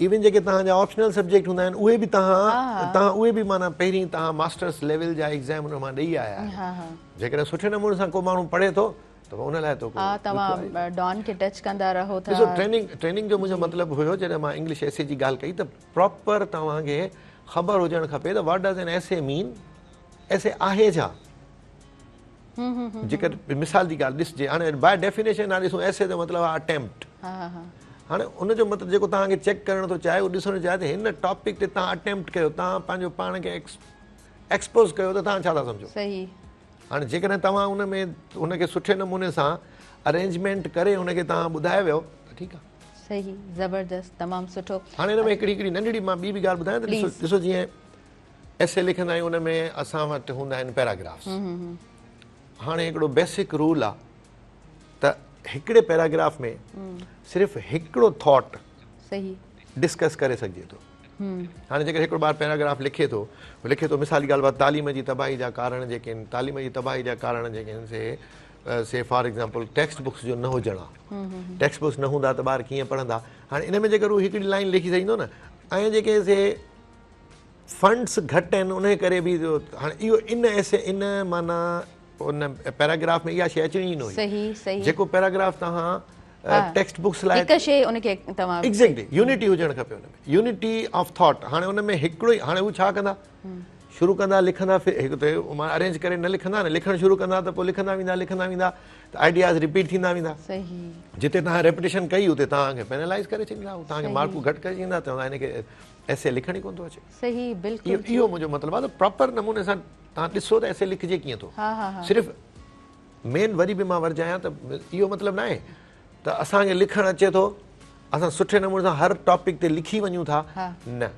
इवन जेके तव्हांजा ऑप्शनल सब्जेक्ट हूंदा आहिनि उहे बि तव्हां उहे बि माना पहिरीं तव्हां मास्टर्स लेवल जा एग्ज़ाम हुन मां ॾेई आया आहियो जेकॾहिं सुठे नमूने सां को माण्हू पढ़े थो त उन लाइ ट्रेनिंग जो मुंहिंजो मतिलबु हुयो जॾहिं मां इंग्लिश एसे जी ॻाल्हि कई त प्रॉपर तव्हांखे ख़बर हुजणु खपे त what does an essay mean ऐसे आहे छा जेकर मिसाल जी ॻाल्हि ॾिसजे हाणे बाय डेफिनेशन आहे ॾिसूं ऐसे जो मतिलबु आहे अटेम्प्ट हाणे उनजो मतिलबु जेको तव्हांखे चेक करणु थो चाहे उहो ॾिसणु चाहे त हिन टॉपिक ते तव्हां अटेम्प्ट कयो तव्हां पंहिंजो पाण खे एक्सपोज़ कयो त तव्हां छा था सम्झो हाणे जेकॾहिं तव्हां उन में उनखे सुठे नमूने सां अरेंजमेंट करे उनखे तव्हां ॿुधाए वियो त ठीकु आहे सही ज़बरदस्त तमामु सुठो हाणे हिन में हिकिड़ी नंढड़ी मां ॿी बि ॻाल्हि ॿुधायां त ॾिसो जीअं ऐसे लिखंदा आहियूं उन में असां वटि हूंदा आहिनि पैराग्राफ्स हाणे हिकिड़ो बेसिक रूल आहे त हिकिड़े पैराग्राफ में सिर्फ़ु हिकिड़ो थॉट डिस्कस करे सघिजे थो हाणे जेकर हिकिड़ो ॿार पैराग्राफ लिखे थो मिसाल जी ॻाल्हि बात तालीम जी तबाही जा कारण जेके आहिनि तालीम जी तबाही जा कारण जेके आहिनि से फॉर एग्ज़ाम्पल टेक्स्ट बुक्स जो न हुजणु आहे टेक्स्ट बुक्स न हूंदा त ॿार कीअं पढ़ंदा हाणे इन में जेकर हू हिकिड़ी लाइन लिखी सघंदो न ऐं जेके से फंड्स घटि आहिनि उन करे बि हाणे इहो इन माना उन पैराग्राफ में इहा शइ अचणी ई न हुई जेको पैराग्राफ तव्हां टेक्स्ट बुक्स लाइ एग्ज़ैक्टली यूनिटी हुजणु खपे हुन में यूनिटी ऑफ थॉट हाणे उन में हिकिड़ो ई हाणे हू छा कंदा शुरू कंदा लिखंदा हिकु त मां अरेंज करे न लिखंदा न लिखणु शुरू कंदा त पोइ लिखंदा वेंदा त आइडियाज़ रिपीट थींदा वेंदा जिते तव्हां रेपिटेशन कई उते तव्हांखे पेनलाइज़ करे छॾींदा तव्हांखे मार्कूं घटि करे छॾींदा त हिनखे ऐसे लिखण ई कोन थो अचे इहो मुंहिंजो मतिलबु आहे त प्रॉपर नमूने सां तव्हां ॾिसो त ऐसे लिखिजे कीअं थो सिर्फ़ु मेन वरी बि मां वरजायां त इहो मतिलबु न आहे त असांखे लिखणु अचे थो असां सुठे नमूने सां हर टॉपिक ते लिखी वञूं था न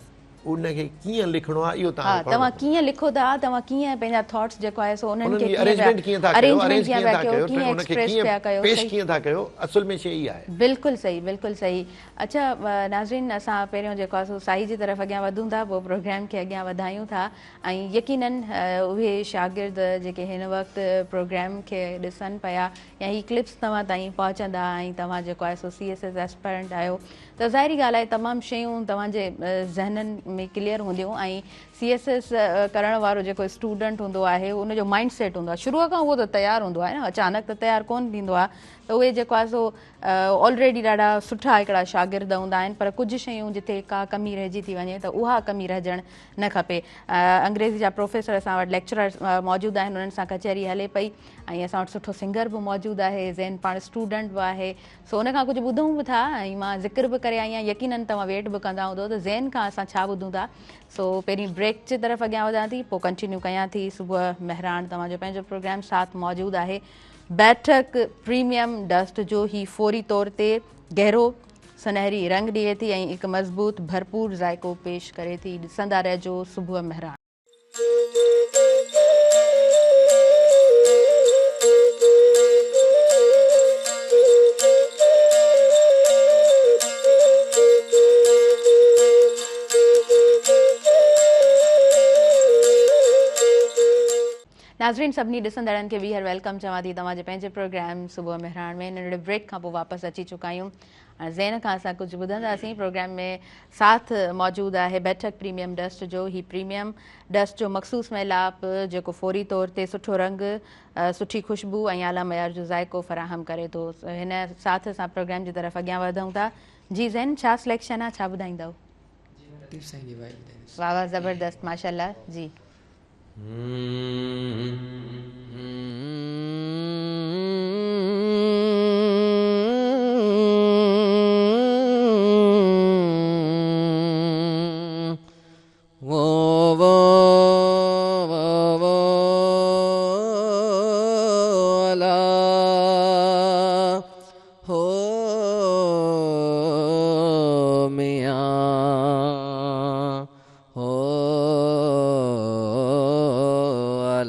उनखे कीअं लिखणो आहे इहो तव्हां कीअं लिखो था तव्हां कीअं पंहिंजा थॉट्स जेको आहे सो उन्हनि खे अरेंजमेंट कीअं था कयो अरेंज कीअं था कयो उनखे कीअं पेश कीअं था कयो असुल में शइ ई आहे बिल्कुलु सही अच्छा नाज़रीन असां पहिरियों जेको आहे सो साई जी तरफ़ अॻियां वधूं था पोइ प्रोग्राम खे अॻियां वधायूं था ऐं यकीनन उहे शागिर्द जेके हिन वक़्तु प्रोग्राम खे ॾिसनि पिया या ही क्लिप्स तव्हां ताईं पहुचंदा ऐं तव्हां जेको आहे सो CSS एस्पायरेंट आहियो त ज़ाहिरी ॻाल्हि आहे तमामु शयूं तव्हांजे ज़हननि में क्लियर हूंदियूं ऐं CSS करण वारो जेको स्टूडेंट हूंदो आहे उनजो माइंड सेट हूंदो आहे शुरूअ खां उहो त तयारु हूंदो आहे न अचानक त तयारु कोन थींदो आहे त उहे जेको आहे सो ऑलरेडी ॾाढा सुठा हिकिड़ा शागिर्द हूंदा आहिनि पर कुझु शयूं जिते का कमी रहिजी थी वञे त उहा कमी रहिजणु न खपे अंग्रेज़ी जा प्रोफेसर असां वटि लेक्चरर मौजूदु आहिनि उन्हनि सां कचहरी हले पई ऐं असां वटि सुठो सिंगर बि मौजूदु आहे ज़ैन पाण स्टूडेंट बि आहे सो उन खां कुझु ॿुधूं बि था ऐं मां ज़िक्र बि करे आई आहियां यकीनन तव्हां वेट बि कंदा हूंदो त ज़ैन खां असां छा ॿुधूं था सो पहिरीं ब्रेक जे तरफ़ अॻियां वधां थी पोइ कंटिन्यू कयां थी सुबुह महरान तव्हांजो पंहिंजो प्रोग्राम साथ मौजूदु आहे बैठक प्रीमियम डस्ट जो ही फौरी तौर ते गहरो सुनहरी रंग ॾिए थी ऐं हिकु मज़बूत भरपूर ज़ाइको पेश करे थी ॾिसंदा रहिजो सुबुह महरान नाज़रीन सभिनी ॾिसंदड़नि खे ॿीहर वेलकम चवां थी तव्हांजे पंहिंजे प्रोग्राम सुबुह महरान में नंढड़े ब्रेक खां पोइ वापसि अची चुका आहियूं हाणे ज़ैन खां असां कुझु ॿुधंदासीं प्रोग्राम में साथ मौजूदु आहे बैठक प्रीमियम डस्ट जो ही प्रीमियम डस्ट जो मख़सूस मेलाप जेको फौरी तौर ते सुठो रंग सुठी ख़ुशबू ऐं आला मयार जो ज़ाइको फ़राहम करे थो हिन साथ असां प्रोग्राम जी तरफ़ अॻियां वधूं था जी ज़ैन छा सिलेक्शन आहे छा ॿुधाईंदव वाह वाह ज़बरदस्त माशाल्लाह जी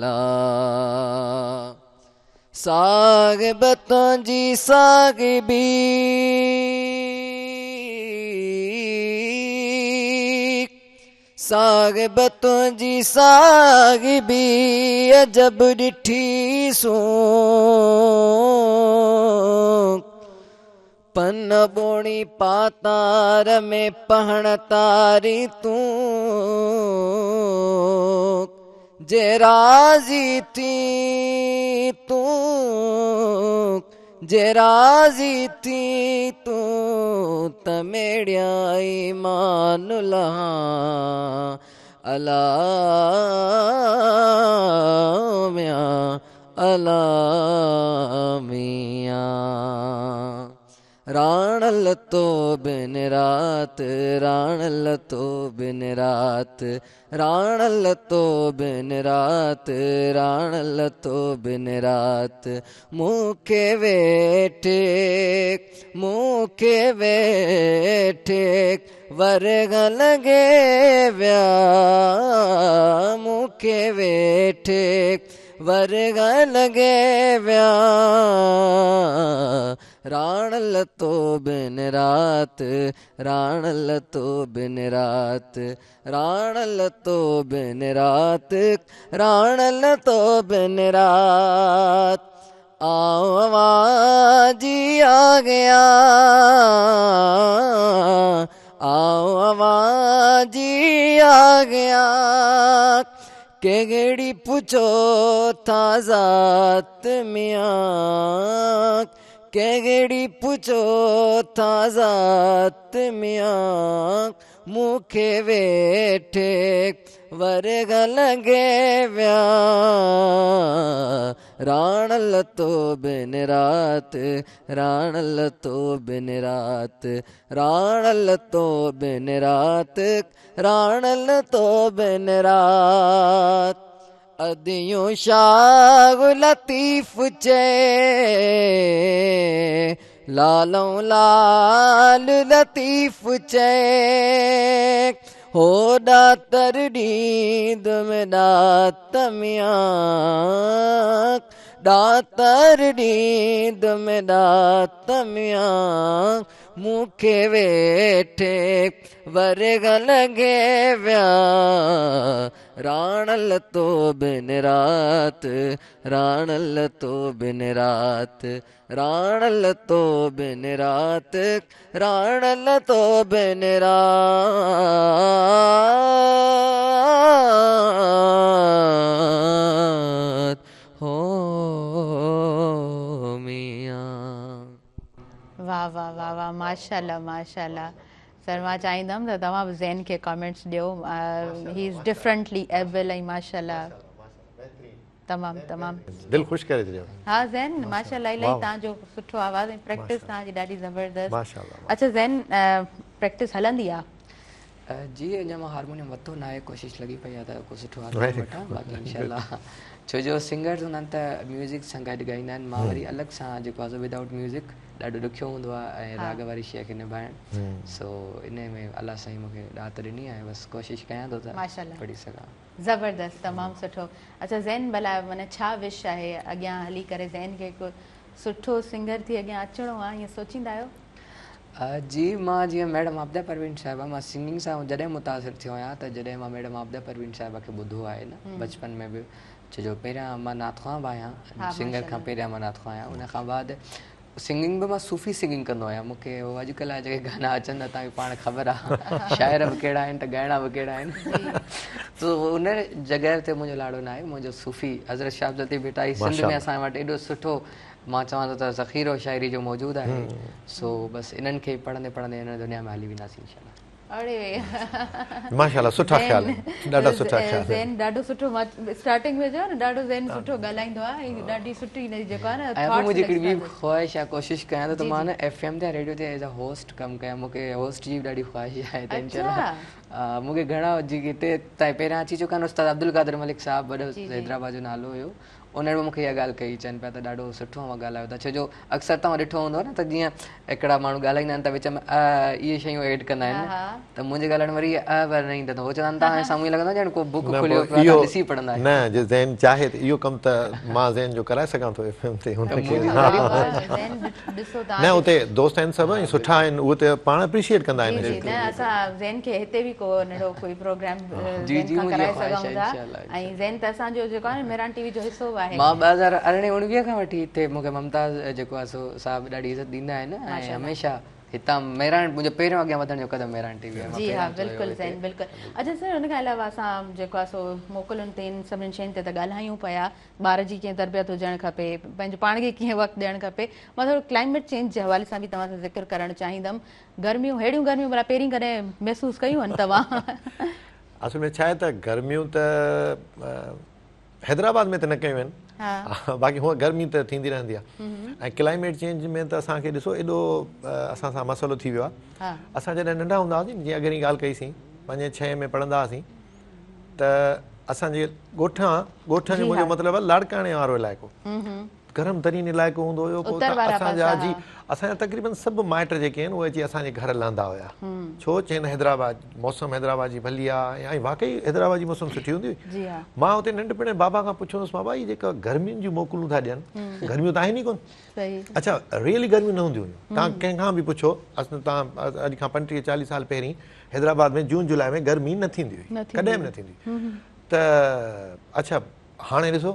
अला साग बतों जी साग भी साग बतों जी साग भी अजब डिठी सो पन बोणी पातार में पहण तारी तू जे राजी थी तू जे राजी थी तू तमेड़िया ईमान लहा अला मियां अला मियां राणल तो बिन रात राणल तो बिन रात राणल तो बिन रात राणल तो बिन रात मुखे वेठे वर्ग लगे व्या मुखे वेठे वर्ग लगे व्या राणल तो बिन रात राणल तो बिन रात राणल तो बिन रात राणल तो बिन रात आवाजी आ गया आवाजी आ गया के गेड़ी पूछो था जात मियाँ के गेड़ी पूछो था जात मियाँ मुखे वेठे वर्ग लगे व्या राणल तो बिन रात राणल तो बिन रात राणल तो बिन रात राणल तो बिन रात अदियों शाग लतीफ चे लालों लाल लतीफ चे हो दातर नींद में दात मियाँ दातर नींद में दात मियाँ मुखे वेठे वर्ग लगे व्या राणल तो बिन रात राणल तो बिन रात राणल तो बिन रात राणल तो बिन रात हो मियां वाह वाह वाह वाह माशाल्लाह माशाल्लाह सर मां चाहींदमि त तव्हां बि ज़ैन खे कमेंट्स ॾियो ही इज़ डिफरेंटली एबल ऐं माशाल्लाह तमामु तमामु दिलि ख़ुशि करे छॾियो हा ज़ैन माशाल्लाह इलाही तव्हांजो सुठो आवाज़ ऐं प्रैक्टिस तव्हांजी ॾाढी ज़बरदस्त माशाल्लाह अच्छा ज़ैन प्रैक्टिस हलंदी आहे जी अञा मां हारमोनियम वरितो न आहे कोशिशि लॻी पई आहे त को सुठो हारमोनियम वठां बाक़ी इनशाला छो जो सिंगर्स हूंदा आहिनि त म्यूज़िक सां गॾु ॻाईंदा आहिनि मां वरी अलॻि सां जेको आहे विदाउट म्यूज़िक ॾाढो ॾुखियो हूंदो आहे ऐं राग वारी शइ खे निभाइणु सो इन में अलाह साईं मूंखे ॾात ॾिनी आहे बसि कोशिशि कयां थो त पढ़ी सघां ज़बरदस्त तमामु सुठो अच्छा ज़ैन भला माना छा विश आहे अॻियां हली करे ज़ैन खे हिकु सुठो सिंगर थी अॻियां अचिणो आहे ईअं सोचींदा आहियो जी मां जीअं मैडम आबदा परवीन साहिबा मां सिंगिंग सां जॾहिं मुतासिर थियो आहियां त जॾहिं मां मैडम आबदा परवीन साहिबा खे ॿुधो आहे न बचपन में बि छो जो पहिरियां मां नात ख़्वां बि आहियां सिंगर खां पहिरियां मां नात ख़्वां आहियां उन खां बाद सिंगिंग बि मां सूफ़ी सिंगिंग कंदो आहियां मूंखे अॼुकल्ह जेके गाना अचनि था तव्हांखे पाण ख़बर आहे शाइर बि कहिड़ा आहिनि त ॻाइणा बि कहिड़ा आहिनि त उन जॻह ते मुंहिंजो लाड़ो न आहे मुंहिंजो सूफ़ी हज़रत शाह अब्दुल लतीफ़ भुट्टाई सिंध में असां वटि एॾो सुठो मां चवां थो त ज़ख़ीरो शाइरी जो मौजूदु आहे सो बसि इन्हनि खे पढ़ंदे पढ़ंदे हिन दुनिया में हली वेंदासीं इंशाल्लाह अड़े माशाल्लाह सुठा ख़्याल ॾाढा सुठा ख़्याल ज़ैन ॾाढो सुठो मां स्टार्टिंग में चयो न ॾाढो ज़ैन सुठो ॻाल्हाईंदो आहे ऐं ॾाढी सुठी जेको आहे न मुंहिंजी हिकिड़ी ॿी ख़्वाहिश आहे कोशिशि कयां थो त मां न FM ते रेडियो ते एज़ अ होस्ट कमु कयां मूंखे होस्ट जी बि ॾाढी ख़्वाहिश आहे त इंशाल्लाह मूंखे घणा जेके टे ताईं पहिरियां अची चुका आहिनि उस्ताद अब्दुल कादिर मलिक साहब वॾो हैदराबाद जो नालो हुयो उन्हनि बि मूंखे इहा ॻाल्हि कई चवनि पिया त ॾाढो सुठो ॻाल्हायो था छो जो अक्सर तव्हां ॾिठो हूंदो न त जीअं हिकिड़ा माण्हू ॻाल्हाईंदा आहिनि त विच में इहे शयूं एड कंदा आहिनि त मुंहिंजे ॻाल्हाइण वरी न ईंदा त हो चवंदा आहिनि तव्हां साम्हूं लॻंदो ॼण को बुक खोलियो पियो ॾिसी पढ़ंदा न जे ज़हन चाहे त इहो कमु त मां ज़हन जो कराए सघां थो एफएम ते हुनखे न उते दोस्त आहिनि सभु ऐं सुठा आहिनि उहे त पाण एप्रिशिएट कंदा आहिनि असां ज़हन खे हिते बि को नंढो कोई प्रोग्राम कराए सघूं था ऐं ज़हन त असांजो जेको आहे मेहरान टीवी जो हिसो आहे मां 2019 खां वठी हिते मूंखे मुमताज़ जेको आहे सो साहब ॾाढी इज़त ॾींदा आहिनि ऐं हमेशह हितां मेहरान मुंहिंजो पहिरियों अॻियां वधण जो क़दम मेहरान टीवी आहे जी हा बिल्कुलु ज़हन बिल्कुलु अच्छा सर हुन खां अलावा असां जेको आहे सो मोकलुनि ते सभिनीनि शयुनि ते त ॻाल्हायूं पिया ॿार जी कीअं तरबियत हुजणु खपे पंहिंजो पाण खे कीअं वक़्तु ॾियणु खपे मां थोरो क्लाइमेट चेंज जे हवाले सां बि तव्हां सां ज़िक्र करणु चाहींदमि गर्मियूं अहिड़ियूं गर्मियूं भला पहिरीं कॾहिं महसूसु कयूं आहिनि तव्हां असल में छा आहे त गर्मियूं त हैदराबाद में त न कयूं आहिनि बाक़ी हूअं गर्मी त थींदी रहंदी आहे ऐं क्लाइमेट चेंज में त असांखे ॾिसो एॾो असां सां मसइलो थी वियो आहे असां जॾहिं नंढा हूंदा हुआसीं जीअं अॻियां ॻाल्हि कईसीं 5-6 में पढ़ंदा हुआसीं त असांजे ॻोठ जो मुंहिंजो मतिलबु आहे लाड़काणे वारो इलाइक़ो गरम तरीन इलाइक़ो हूंदो हुयो पोइ असांजा जी असांजा तक़रीबन सभु माइट जेके आहिनि उहे अची असांजे घर लहंदा हुया छो चवनि हैदराबाद मौसम हैदराबाद जी भली आहे ऐं वाक़ई हैदराबाद जी मौसम सुठी हूंदी हुई मां हुते नंढपिण बाबा खां पुछियोसि बाबा हीअ जेका गर्मियुनि जी मोकलूं था ॾियनि गर्मियूं त आहिनि ई कोन अच्छा रियली गर्मियूं न हूंदियूं हुयूं तव्हां कंहिंखां बि पुछो तव्हां अॼु खां 35-40 साल पहिरीं हैदराबाद में जून जुलाई में गर्मी न थींदी हुई कॾहिं बि न थींदी त अच्छा हाणे ॾिसो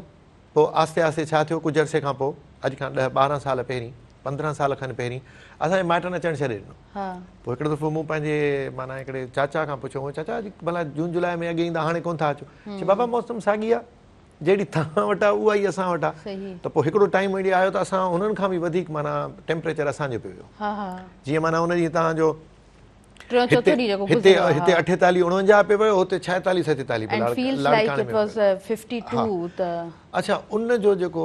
पोइ आस्ते आस्ते छा थियो कुझु अरसे खां पोइ अॼु खां 10-12 साल पहिरीं 15 साल खनि पहिरीं असांजे माइटनि अचणु छॾे ॾिनो पोइ हिकिड़ो दफ़ो मूं पंहिंजे माना हिकिड़े चाचा खां पुछियो चाचा भला जून जुलाई में अॻे ईंदा हाणे कोन था अचो चए बाबा मौसम साॻी आहे जहिड़ी तव्हां वटि आहे उहा ई असां वटि आहे त पोइ हिकिड़ो टाइम अहिड़ी आयो त असां हुननि खां बि वधीक माना टेम्परेचर असांजो पियो हुयो जीअं माना हुनजी तव्हांजो हिते 48-49 पे वियो हुते 46-47 अच्छा उनजो जेको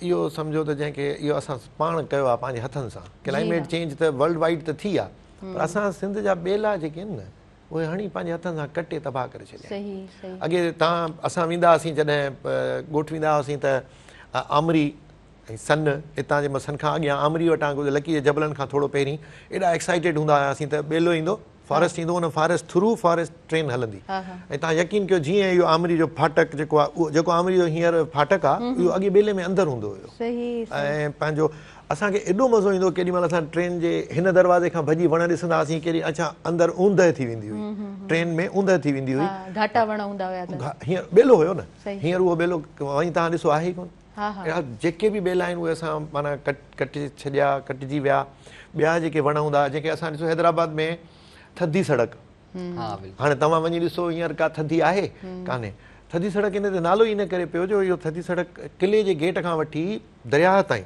इहो सम्झो त जंहिंखे इहो असां पाण कयो आहे पंहिंजे हथनि सां क्लाइमेट चेंज त वर्ल्ड वाइड त थी आहे पर असां सिंध जा ॿेला जेके आहिनि न उहे हणी पंहिंजे हथनि सां कटे तबाह करे छॾिया अॻे असां वेंदा हुआसीं जॾहिं ॻोठ वेंदा हुआसीं त आमरी ऐं सन हितां जे सन खां अॻियां आमरी वटां लकी जे जबलनि खां थोरो पहिरीं एॾा एक्साइटेड हूंदा हुआसीं त ॿेलो ईंदो फॉरेस्ट ईंदो हुन फॉरेस्ट थ्रू फॉरेस्ट ट्रेन हलंदी ऐं तव्हां यकीन कयो जीअं इहो आमरी जो फाटक जेको आहे उहो जेको आमरी जो हींअर फाटक आहे इहो अॻे ॿेले में अंदरि हूंदो हुयो ऐं पंहिंजो असांखे एॾो मज़ो ईंदो केॾी महिल असां ट्रेन जे हिन दरवाज़े खां भॼी वण ॾिसंदा हुआसीं केॾी अच्छा अंदरि ऊंदहि थी वेंदी हुई ट्रेन में ऊंदहि थी वेंदी हुई हींअर ॿेलो हुयो न हींअर उहो ॿेलो वञी तव्हां ॾिसो आहे ई कोन जेके बि ॿेला आहिनि उहे असां माना कटे छॾिया कटिजी विया ॿिया जेके वण हूंदा जेके असां ॾिसो हैदराबाद में थधी सड़क हाणे तव्हां वञी ॾिसो हींअर का थधी आहे कान्हे थधी सड़क इन ते नालो ई इन करे पियो जो इहो थधी सड़क किले जे गेट खां वठी दरिया ताईं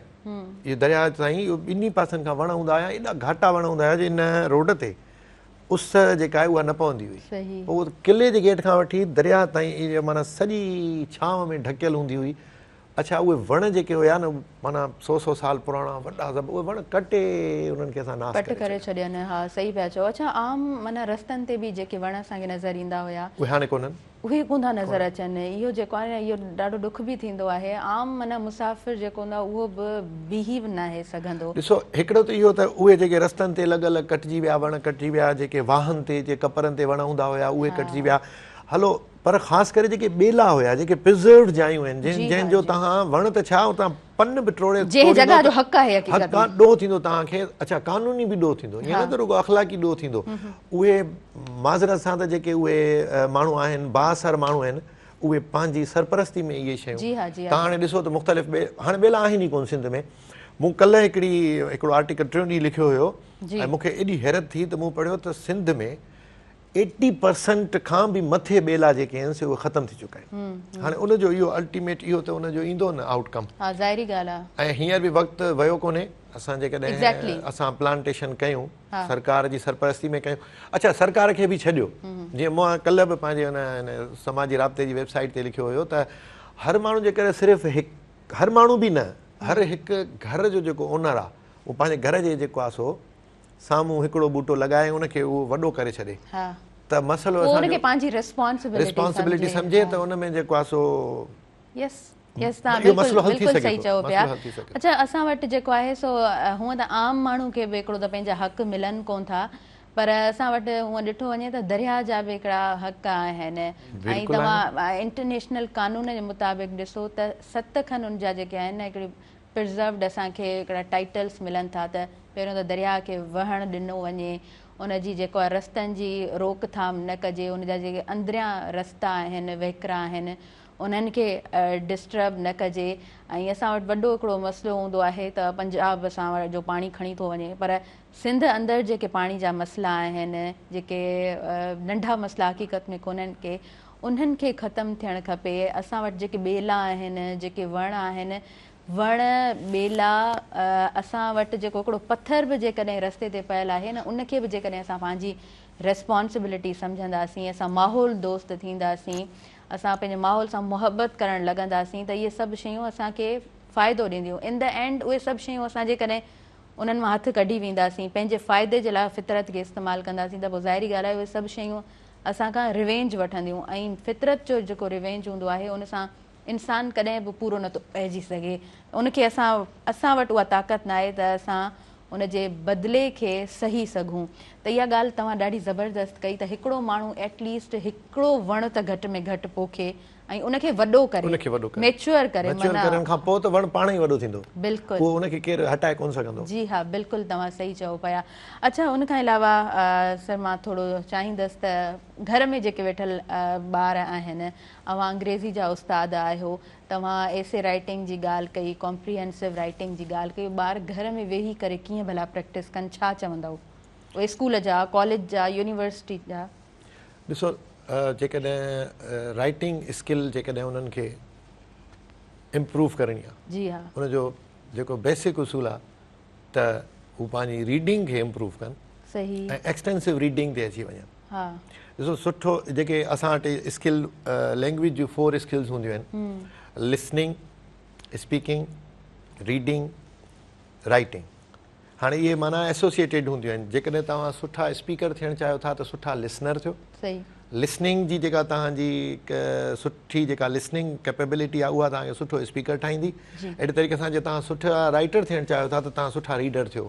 इहो दरिया ताईं इहो ॿिन्ही पासनि खां वण हूंदा हुआ एॾा घाटा वण हूंदा हुआ जो इन रोड ते उस जेका आहे उहा न पवंदी हुई पोइ किले जे गेट खां वठी दरिया ताईं इहा माना सॼी छांव में ढकियल हूंदी हुई अच्छा उहे वण जेके हुया न माना 100 साल पुराणा वॾा उहे वण कटे उन्हनि खे असां नाश करे छॾियनि हा सही पिया चओ अच्छा आम माना रस्तनि ते बि जेके वण असांखे नज़र ईंदा हुया उहे हाणे कोन्हनि उहे कोन था नज़र अचनि इहो जेको आहे इहो ॾाढो ॾुख बि थींदो आहे आम माना मुसाफ़िर जेको हूंदो आहे उहो बि बीही बि न आहे सघंदो ॾिसो हिकिड़ो त इहो त उहे जेके रस्तनि ते अलॻि अलॻि कटिजी विया वण कटिजी विया जेके वाहन ते जे कपरनि ते वण हूंदा हुया उहे कटिजी विया हलो पर ख़ासि करे जेके ॿेला हुया जेके प्रिज़र्व्ड जायूं आहिनि जंहिंजो तव्हां वण त छा उतां पन बि टोड़े ॾोह थींदो तव्हांखे अच्छा कानूनी बि ॾोह थींदो ईअं न त रुगो अख़लाक़ी ॾोह थींदो उहे माज़रत सां त जेके उहे माण्हू आहिनि बाअसर माण्हू आहिनि उहे पंहिंजी सरपरस्ती में इहे शयूं तव्हां हाणे ॾिसो त मुख़्तलिफ़ हाणे ॿेला आहिनि ई कोन सिंध में मूं कल्ह हिकिड़ो आर्टिकल 3 ॾींहं लिखियो हुयो ऐं मूंखे एॾी हैरत थी त मूं पढ़ियो त सिंध में 80% खां बि मथे ॿेला जेके आहिनि से उहे ख़तमु थी चुका आहिनि हाणे उनजो इहो अल्टीमेट इहो त उनजो ईंदो न आउटकम ऐं हींअर बि वक़्तु वियो कोन्हे असां जेकॾहिं असां प्लांटेशन कयूं सरकार जी सरपरस्ती में कयूं अच्छा सरकार खे बि छॾियो जीअं मां कल्ह बि पंहिंजे हुन समाजी राब्ते जी वेबसाइट ते लिखियो हुयो त हर माण्हू जे करे सिर्फ़ु हिकु हर माण्हू बि न हर हिकु घर जो जेको ओनर आहे उहो पंहिंजे घर जे जेको आहे सो साम्हूं हिकिड़ो बूटो लॻाए उनखे उहो वॾो करे छॾे त मसइलो उनखे पंहिंजी रिस्पॉन्सिबिलिटी सम्झे त उन में जेको आहे सो यस यस तव्हां बिल्कुलु सही चओ पिया। अच्छा असां वटि जेको आहे सो हूअं त आम माण्हू खे बि हिकिड़ो त पंहिंजा हक़ मिलनि कोन था पर असां वटि हूअं ॾिठो वञे त दरिया जा बि हिकिड़ा हक़ आहिनि ऐं तव्हां इंटरनेशनल कानून जे मुताबिक़ ॾिसो त 7 खनि उन जा जेके आहिनि हिकिड़ी प्रिज़र्व्ड असांखे हिकिड़ा टाइटल्स मिलनि था त पहिरियों त दरिया खे वहणु ॾिनो वञे उनजी जेको आहे रस्तनि जी रोकथाम न कजे उनजा जेके अंदरियां रस्ता आहिनि वहिकरा आहिनि उन्हनि खे डिस्टर्ब न कजे ऐं असां वटि वॾो हिकिड़ो मसइलो हूंदो आहे त पंजाब असां वटि जो पाणी खणी थो वञे पर सिंध अंदरि जेके पाणी जा मसइला आहिनि जेके नंढा मसइला हक़ीक़त में कोन्हनि के उन्हनि खे ख़तमु थियणु खपे। असां वटि जेके ॿेला आहिनि जेके वण आहिनि वण ॿेला असां वटि जेको हिकिड़ो पथर बि जेकॾहिं रस्ते ते पियल आहे न उनखे बि जेकॾहिं असां पंहिंजी रेस्पॉन्सिबिलिटी सम्झंदासीं असां माहौल दोस्त थींदासीं असां पंहिंजे माहौल सां मुहबत करणु लॻंदासीं त इहे सभु शयूं असांखे फ़ाइदो ॾींदियूं इन द एंड उहे सभु शयूं असां जेकॾहिं उन्हनि मां हथु कढी वेंदासीं पंहिंजे फ़ाइदे जे लाइ फितरत खे इस्तेमालु कंदासीं त पोइ ज़ाहिरी ॻाल्हि आहे उहे सभु शयूं असां खां रिवेंज वठंदियूं ऐं फितरत जो जेको रिवेंज हूंदो आहे उन सां इंसानु कॾहिं बि पूरो नथो पइजी सघे उनखे असां वटि उहा ताक़त न आहे त असां उनजे बदिले खे सही सघूं त इहा ॻाल्हि तव्हां ॾाढी ज़बरदस्त कई त हिकिड़ो माण्हू एटलीस्ट हिकिड़ो वण त घटि में घटि पोखे ऐं उनखे वॾो करे मैच्योर करे करण खां पोइ त वण पाण ई वॾो थींदो बिल्कुलु पोइ उनखे केरु हटाए कोन सघंदो। जी हा बिल्कुलु तव्हां सही चओ पिया। अच्छा उन खां अलावा सर मां थोरो चाहींदसि त घर में जेके वेठल ॿार आहिनि अवां अंग्रेज़ी जा उस्ताद आहियो तव्हां एसे राइटिंग जी ॻाल्हि कई कॉम्प्रिहेंसिव राइटिंग जी ॻाल्हि कई ॿार घर में वेही करे कीअं भला प्रैक्टिस कनि छा चवंदव उहे स्कूल जा कॉलेज जा यूनिवर्सिटी जा? ॾिसो जेकॾहिं राइटिंग स्किल जेकॾहिं उन्हनि खे इम्प्रूव करणी आहे जी हा उनजो जेको बेसिक उसूल आहे त हू पंहिंजी रीडिंग खे इम्प्रूव कनि सही ऐं एक्सटेंसिव रीडिंग ते अची वञनि। हा ॾिसो सुठो जेके असां वटि स्किल लैंग्वेज जूं 4 स्किल्स हूंदियूं आहिनि लिसनिंग स्पीकिंग रीडिंग राइटिंग हाणे इहे माना एसोसिएटेड हूंदियूं आहिनि जेकॾहिं तव्हां सुठा स्पीकर थियणु चाहियो था त सुठा लिसनर थियो सही लिसनिंग जी जेका तव्हांजी सुठी जेका लिसनिंग कैपेबिलिटी आहे उहा तव्हांखे सुठो स्पीकर ठाहींदी अहिड़े तरीक़े सां जे तव्हां सुठा राइटर थियणु चाहियो था त तव्हां सुठा रीडर थियो।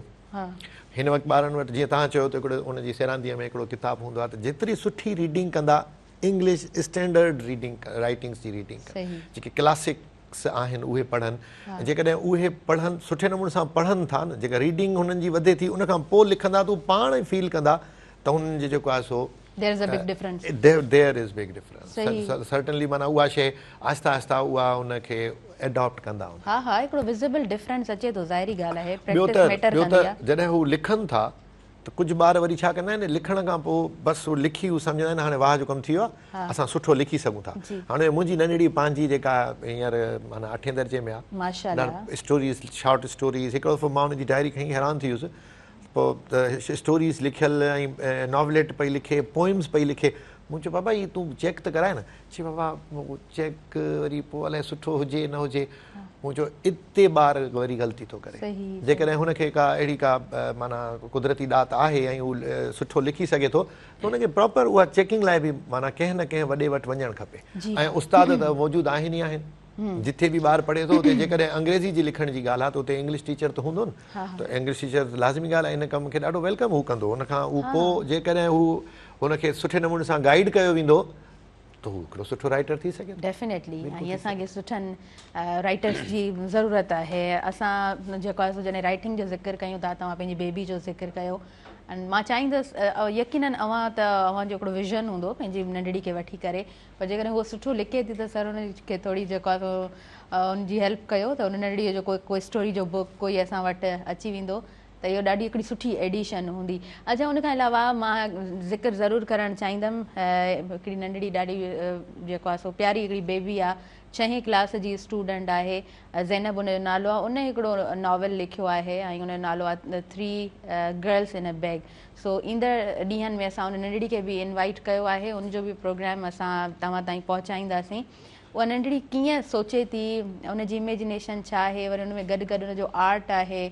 हिन वक़्तु ॿारनि वटि जीअं तव्हां चयो त हिकिड़ो उनजी सैरांदीअ में हिकिड़ो किताबु हूंदो आहे त जेतिरी सुठी रीडिंग कंदा इंग्लिश स्टैंडर्ड रीडिंग राइटिंग्स जी रीडिंग जेके क्लासिक्स आहिनि उहे पढ़नि जेकॾहिं उहे पढ़नि सुठे नमूने सां पढ़नि था न जेका रीडिंग हुननि जी वधे थी उनखां पोइ लिखंदा त उहे पाण ई फील कंदा त हुननि जो जेको आहे सो there is a big difference there is big difference certainly माना उहा शइ आहिस्ता आहिस्ता उहा उनखे एडॉप्ट कंदा हा हा हिकिड़ो विज़िबल डिफरेंस अचे थो ज़ाहिरी ॻाल्हि आहे प्रैक्टिस मैटर कंदी आहे। जॾहिं हू लिखनि था त कुझु ॿार वरी छा कंदा आहिनि लिखण खां पोइ बसि हू लिखी हू सम्झंदा आहिनि हाणे वाह जो कमु थी वियो आहे असां सुठो लिखी सघूं था। हाणे मुंहिंजी नंढड़ी पंहिंजी जेका हींअर माना 8 दर्जे में आहे स्टोरीज़ शॉर्ट स्टोरीज़ हिकिड़ो दफ़ो मां हुनजी डायरी खई हैरान थी वियुसि पोइ त स्टोरीज़ लिखियल ऐं नॉवलेट पई लिखे पोइम्स पई लिखे मूं चयो बाबा हीअ तूं चेक त कराए न चई बाबा चेक वरी पोइ अलाए सुठो हुजे न हुजे मूं चयो इते ॿार वरी ग़लती थो करे जेकॾहिं हुनखे का अहिड़ी का माना कुदरती ॾात आहे ऐं हू सुठो लिखी सघे थो त हुनखे प्रॉपर उहा चेकिंग लाइ बि माना कंहिं न कंहिं वॾे वटि वञणु खपे ऐं उस्ताद त मौजूदु आहिनि ई आहिनि जिथे बि ॿारु पढ़े थो उते जेकॾहिं अंग्रेज़ी जी लिखण जी ॻाल्हि आहे त उते इंग्लिश टीचर त हूंदो न त इंग्लिश टीचर लाज़मी ॻाल्हि आहे इन कम खे ॾाढो वेलकम हू कंदो हुनखां हू पोइ जेकॾहिं हू हुनखे सुठे नमूने सां गाइड कयो वेंदो त हू हिकिड़ो सुठो राइटर थी सघे डेफिनेटली ऐं असांखे सुठनि राइटर्स जी ज़रूरत आहे। असां जेको आहे जॾहिं राइटिंग जो ज़िक्र कयूं था तव्हां पंहिंजी बेबी जो ज़िक्र कयो ऐं मां चाहींदसि यकीननि अव्हांजो हिकिड़ो विज़न हूंदो पंहिंजी नंढड़ी खे वठी करे पर जेकॾहिं उहो सुठो लिखे थी त सर हुनखे थोरी जेको आहे हुनजी हेल्प कयो त हुन नंढड़ीअ जो कोई स्टोरी जो बुक कोई असां वटि अची वेंदो त इहो ॾाढी हिकिड़ी सुठी एडिशन हूंदी। अच्छा उनखां अलावा मां ज़िक्र ज़रूरु करणु चाहींदमि हिकिड़ी नंढड़ी ॾाढी जेको आहे सो प्यारी हिकिड़ी बेबी आहे 6हीं क्लास जी स्टूडेंट आहे ज़ैनब उनजो नालो आहे उन हिकिड़ो नॉवल लिखियो आहे ऐं उनजो नालो आहे 3 girls in a bag so ईंदड़ ॾींहंनि में असां उन नंढड़ी खे बि इनवाइट कयो आहे उनजो बि प्रोग्राम असां तव्हां ताईं पहुचाईंदासीं। उहा नंढड़ी कीअं सोचे थी उनजी इमेजिनेशन छा आहे वरी उन में गॾु गॾु उनजो आर्ट आहे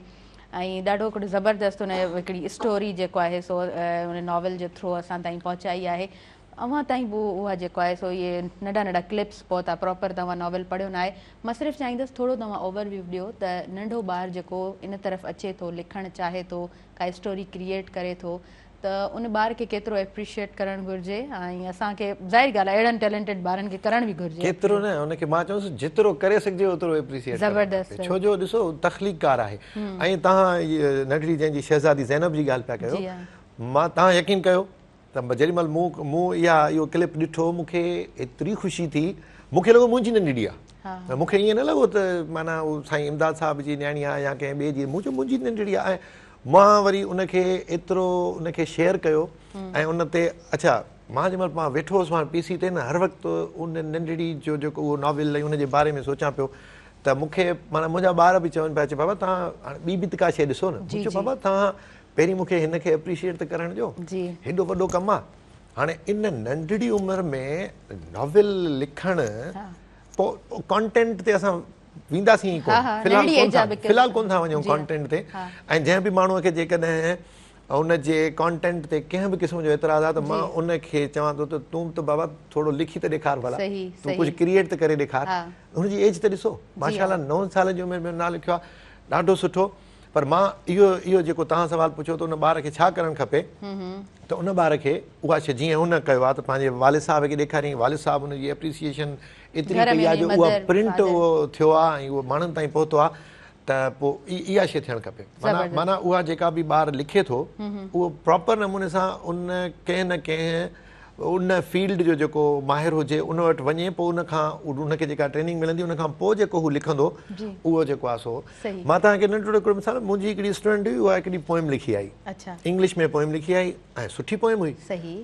ऐं ॾाढो हिकिड़ो ज़बरदस्त उन हिकिड़ी स्टोरी जेको आहे सो उन नॉवल जे थ्रू असां ताईं पहुचाई आहे। अव्हां ताईं बि उहा जेको आहे सो इहे नंढा नंढा क्लिप्स पहुता, प्रॉपर तव्हां नॉवल पढ़ियो न आहे। मां सिर्फ़ु चाहींदसि थोरो तव्हां ओवरव्यू ॾियो त नंढो ॿारु जेको इन तरफ़ अचे थो, लिखणु चाहे थो, का स्टोरी क्रिएट करे थो, त उन ॿार खे केतिरो एप्रिशिएट करणु घुरिजे ऐं असांखे ज़ाहिर ॻाल्हि आहे अहिड़नि टैलेंटेड ॿारनि खे करणु बि घुरिजे। केतिरो न उनखे मां चवंदुसि जेतिरो करे सघिजे ओतिरो एप्रिशिएट ज़बरदस्त। छो जो ॾिसो तख़लीक़कार आहे। ऐं तव्हां इहा नंढड़ी जंहिंजी शहज़ादी ज़ैनब जी ॻाल्हि पिया कयो, मां तव्हां यकीन कयो त जेॾीमहिल मूं इहो क्लिप ॾिठो मूंखे एतिरी ख़ुशी थी, मूंखे लॻो मुंहिंजी नंढड़ी आहे। मूंखे ईअं न लॻो त माना उहो साईं इमदाद साहिब जी न्याणी आहे या कंहिं ॿिए जी, मूं चयो मुंहिंजी नंढड़ी आहे। ऐं मां वरी उनखे एतिरो उनखे शेयर कयो ऐं उन ते अच्छा मां जंहिंमहिल मां वेठो हुउसि मां पीसी ते न हर वक़्तु उन नंढड़ी जो जेको उहो नॉविल ऐं उनजे बारे में सोचां पियो त मूंखे माना मुंहिंजा ॿार बि चवनि पिया, बाबा तव्हां हाणे ॿी बि त का शइ ॾिसो न। चयो बाबा तव्हां पहिरीं मूंखे हिनखे एप्रिशिएट त करणु ॾियो, हेॾो वॾो कमु आहे। हाणे इन नंढड़ी उमिरि में नॉविल लिखणु, पोइ कॉन्टेंट ते असां वेंदासीं फ़िलहाल कोन था वञूं कॉन्टेंट ते। ऐं जंहिं बि माण्हूअ खे जेकॾहिं उनजे कॉन्टेंट ते कंहिं बि क़िस्म जो एतिराज़ आहे त मां उनखे चवां थो त तूं त बाबा थोरो लिखी त ॾेखार भला, तूं कुझु क्रिएट त करे ॾेखार। हुनजी एज त ॾिसो माशाल्लाह 9 साल जी उमिरि में ना लिखियो आहे, ॾाढो सुठो। पर मां इहो जेको तव्हां सवाल पुछो त उन ॿार खे छा करणु खपे, त उन ॿार खे उहा शइ जीअं हुन कयो आहे त पंहिंजे वालिद साहिब खे ॾेखारियईं, वालिद साहिब हुनजी एप्रिसिएशन एतिरी कई आहे जो उहा प्रिंट उहो थियो आहे ऐं उहो माण्हुनि ताईं पहुतो आहे, त पोइ इहा शइ थियणु खपे। माना उहा जेका बि ॿार लिखे थो उहो प्रॉपर नमूने सां उन कंहिं न कंहिं उन फील्ड जो जेको माहिर हुजे उन वटि वञे, पोइ उनखां उनखे जेका ट्रेनिंग मिलंदी उनखां पोइ जेको हू लिखंदो उहो जेको आहे सो। मां तव्हांखे नंढिड़ो हिकिड़ो मिसाल, मुंहिंजी हिकिड़ी स्टूडेंट हुई, उहा हिकिड़ी पोइम लिखी आई, इंग्लिश में पोइम लिखी आई ऐं सुठी पोइम हुई।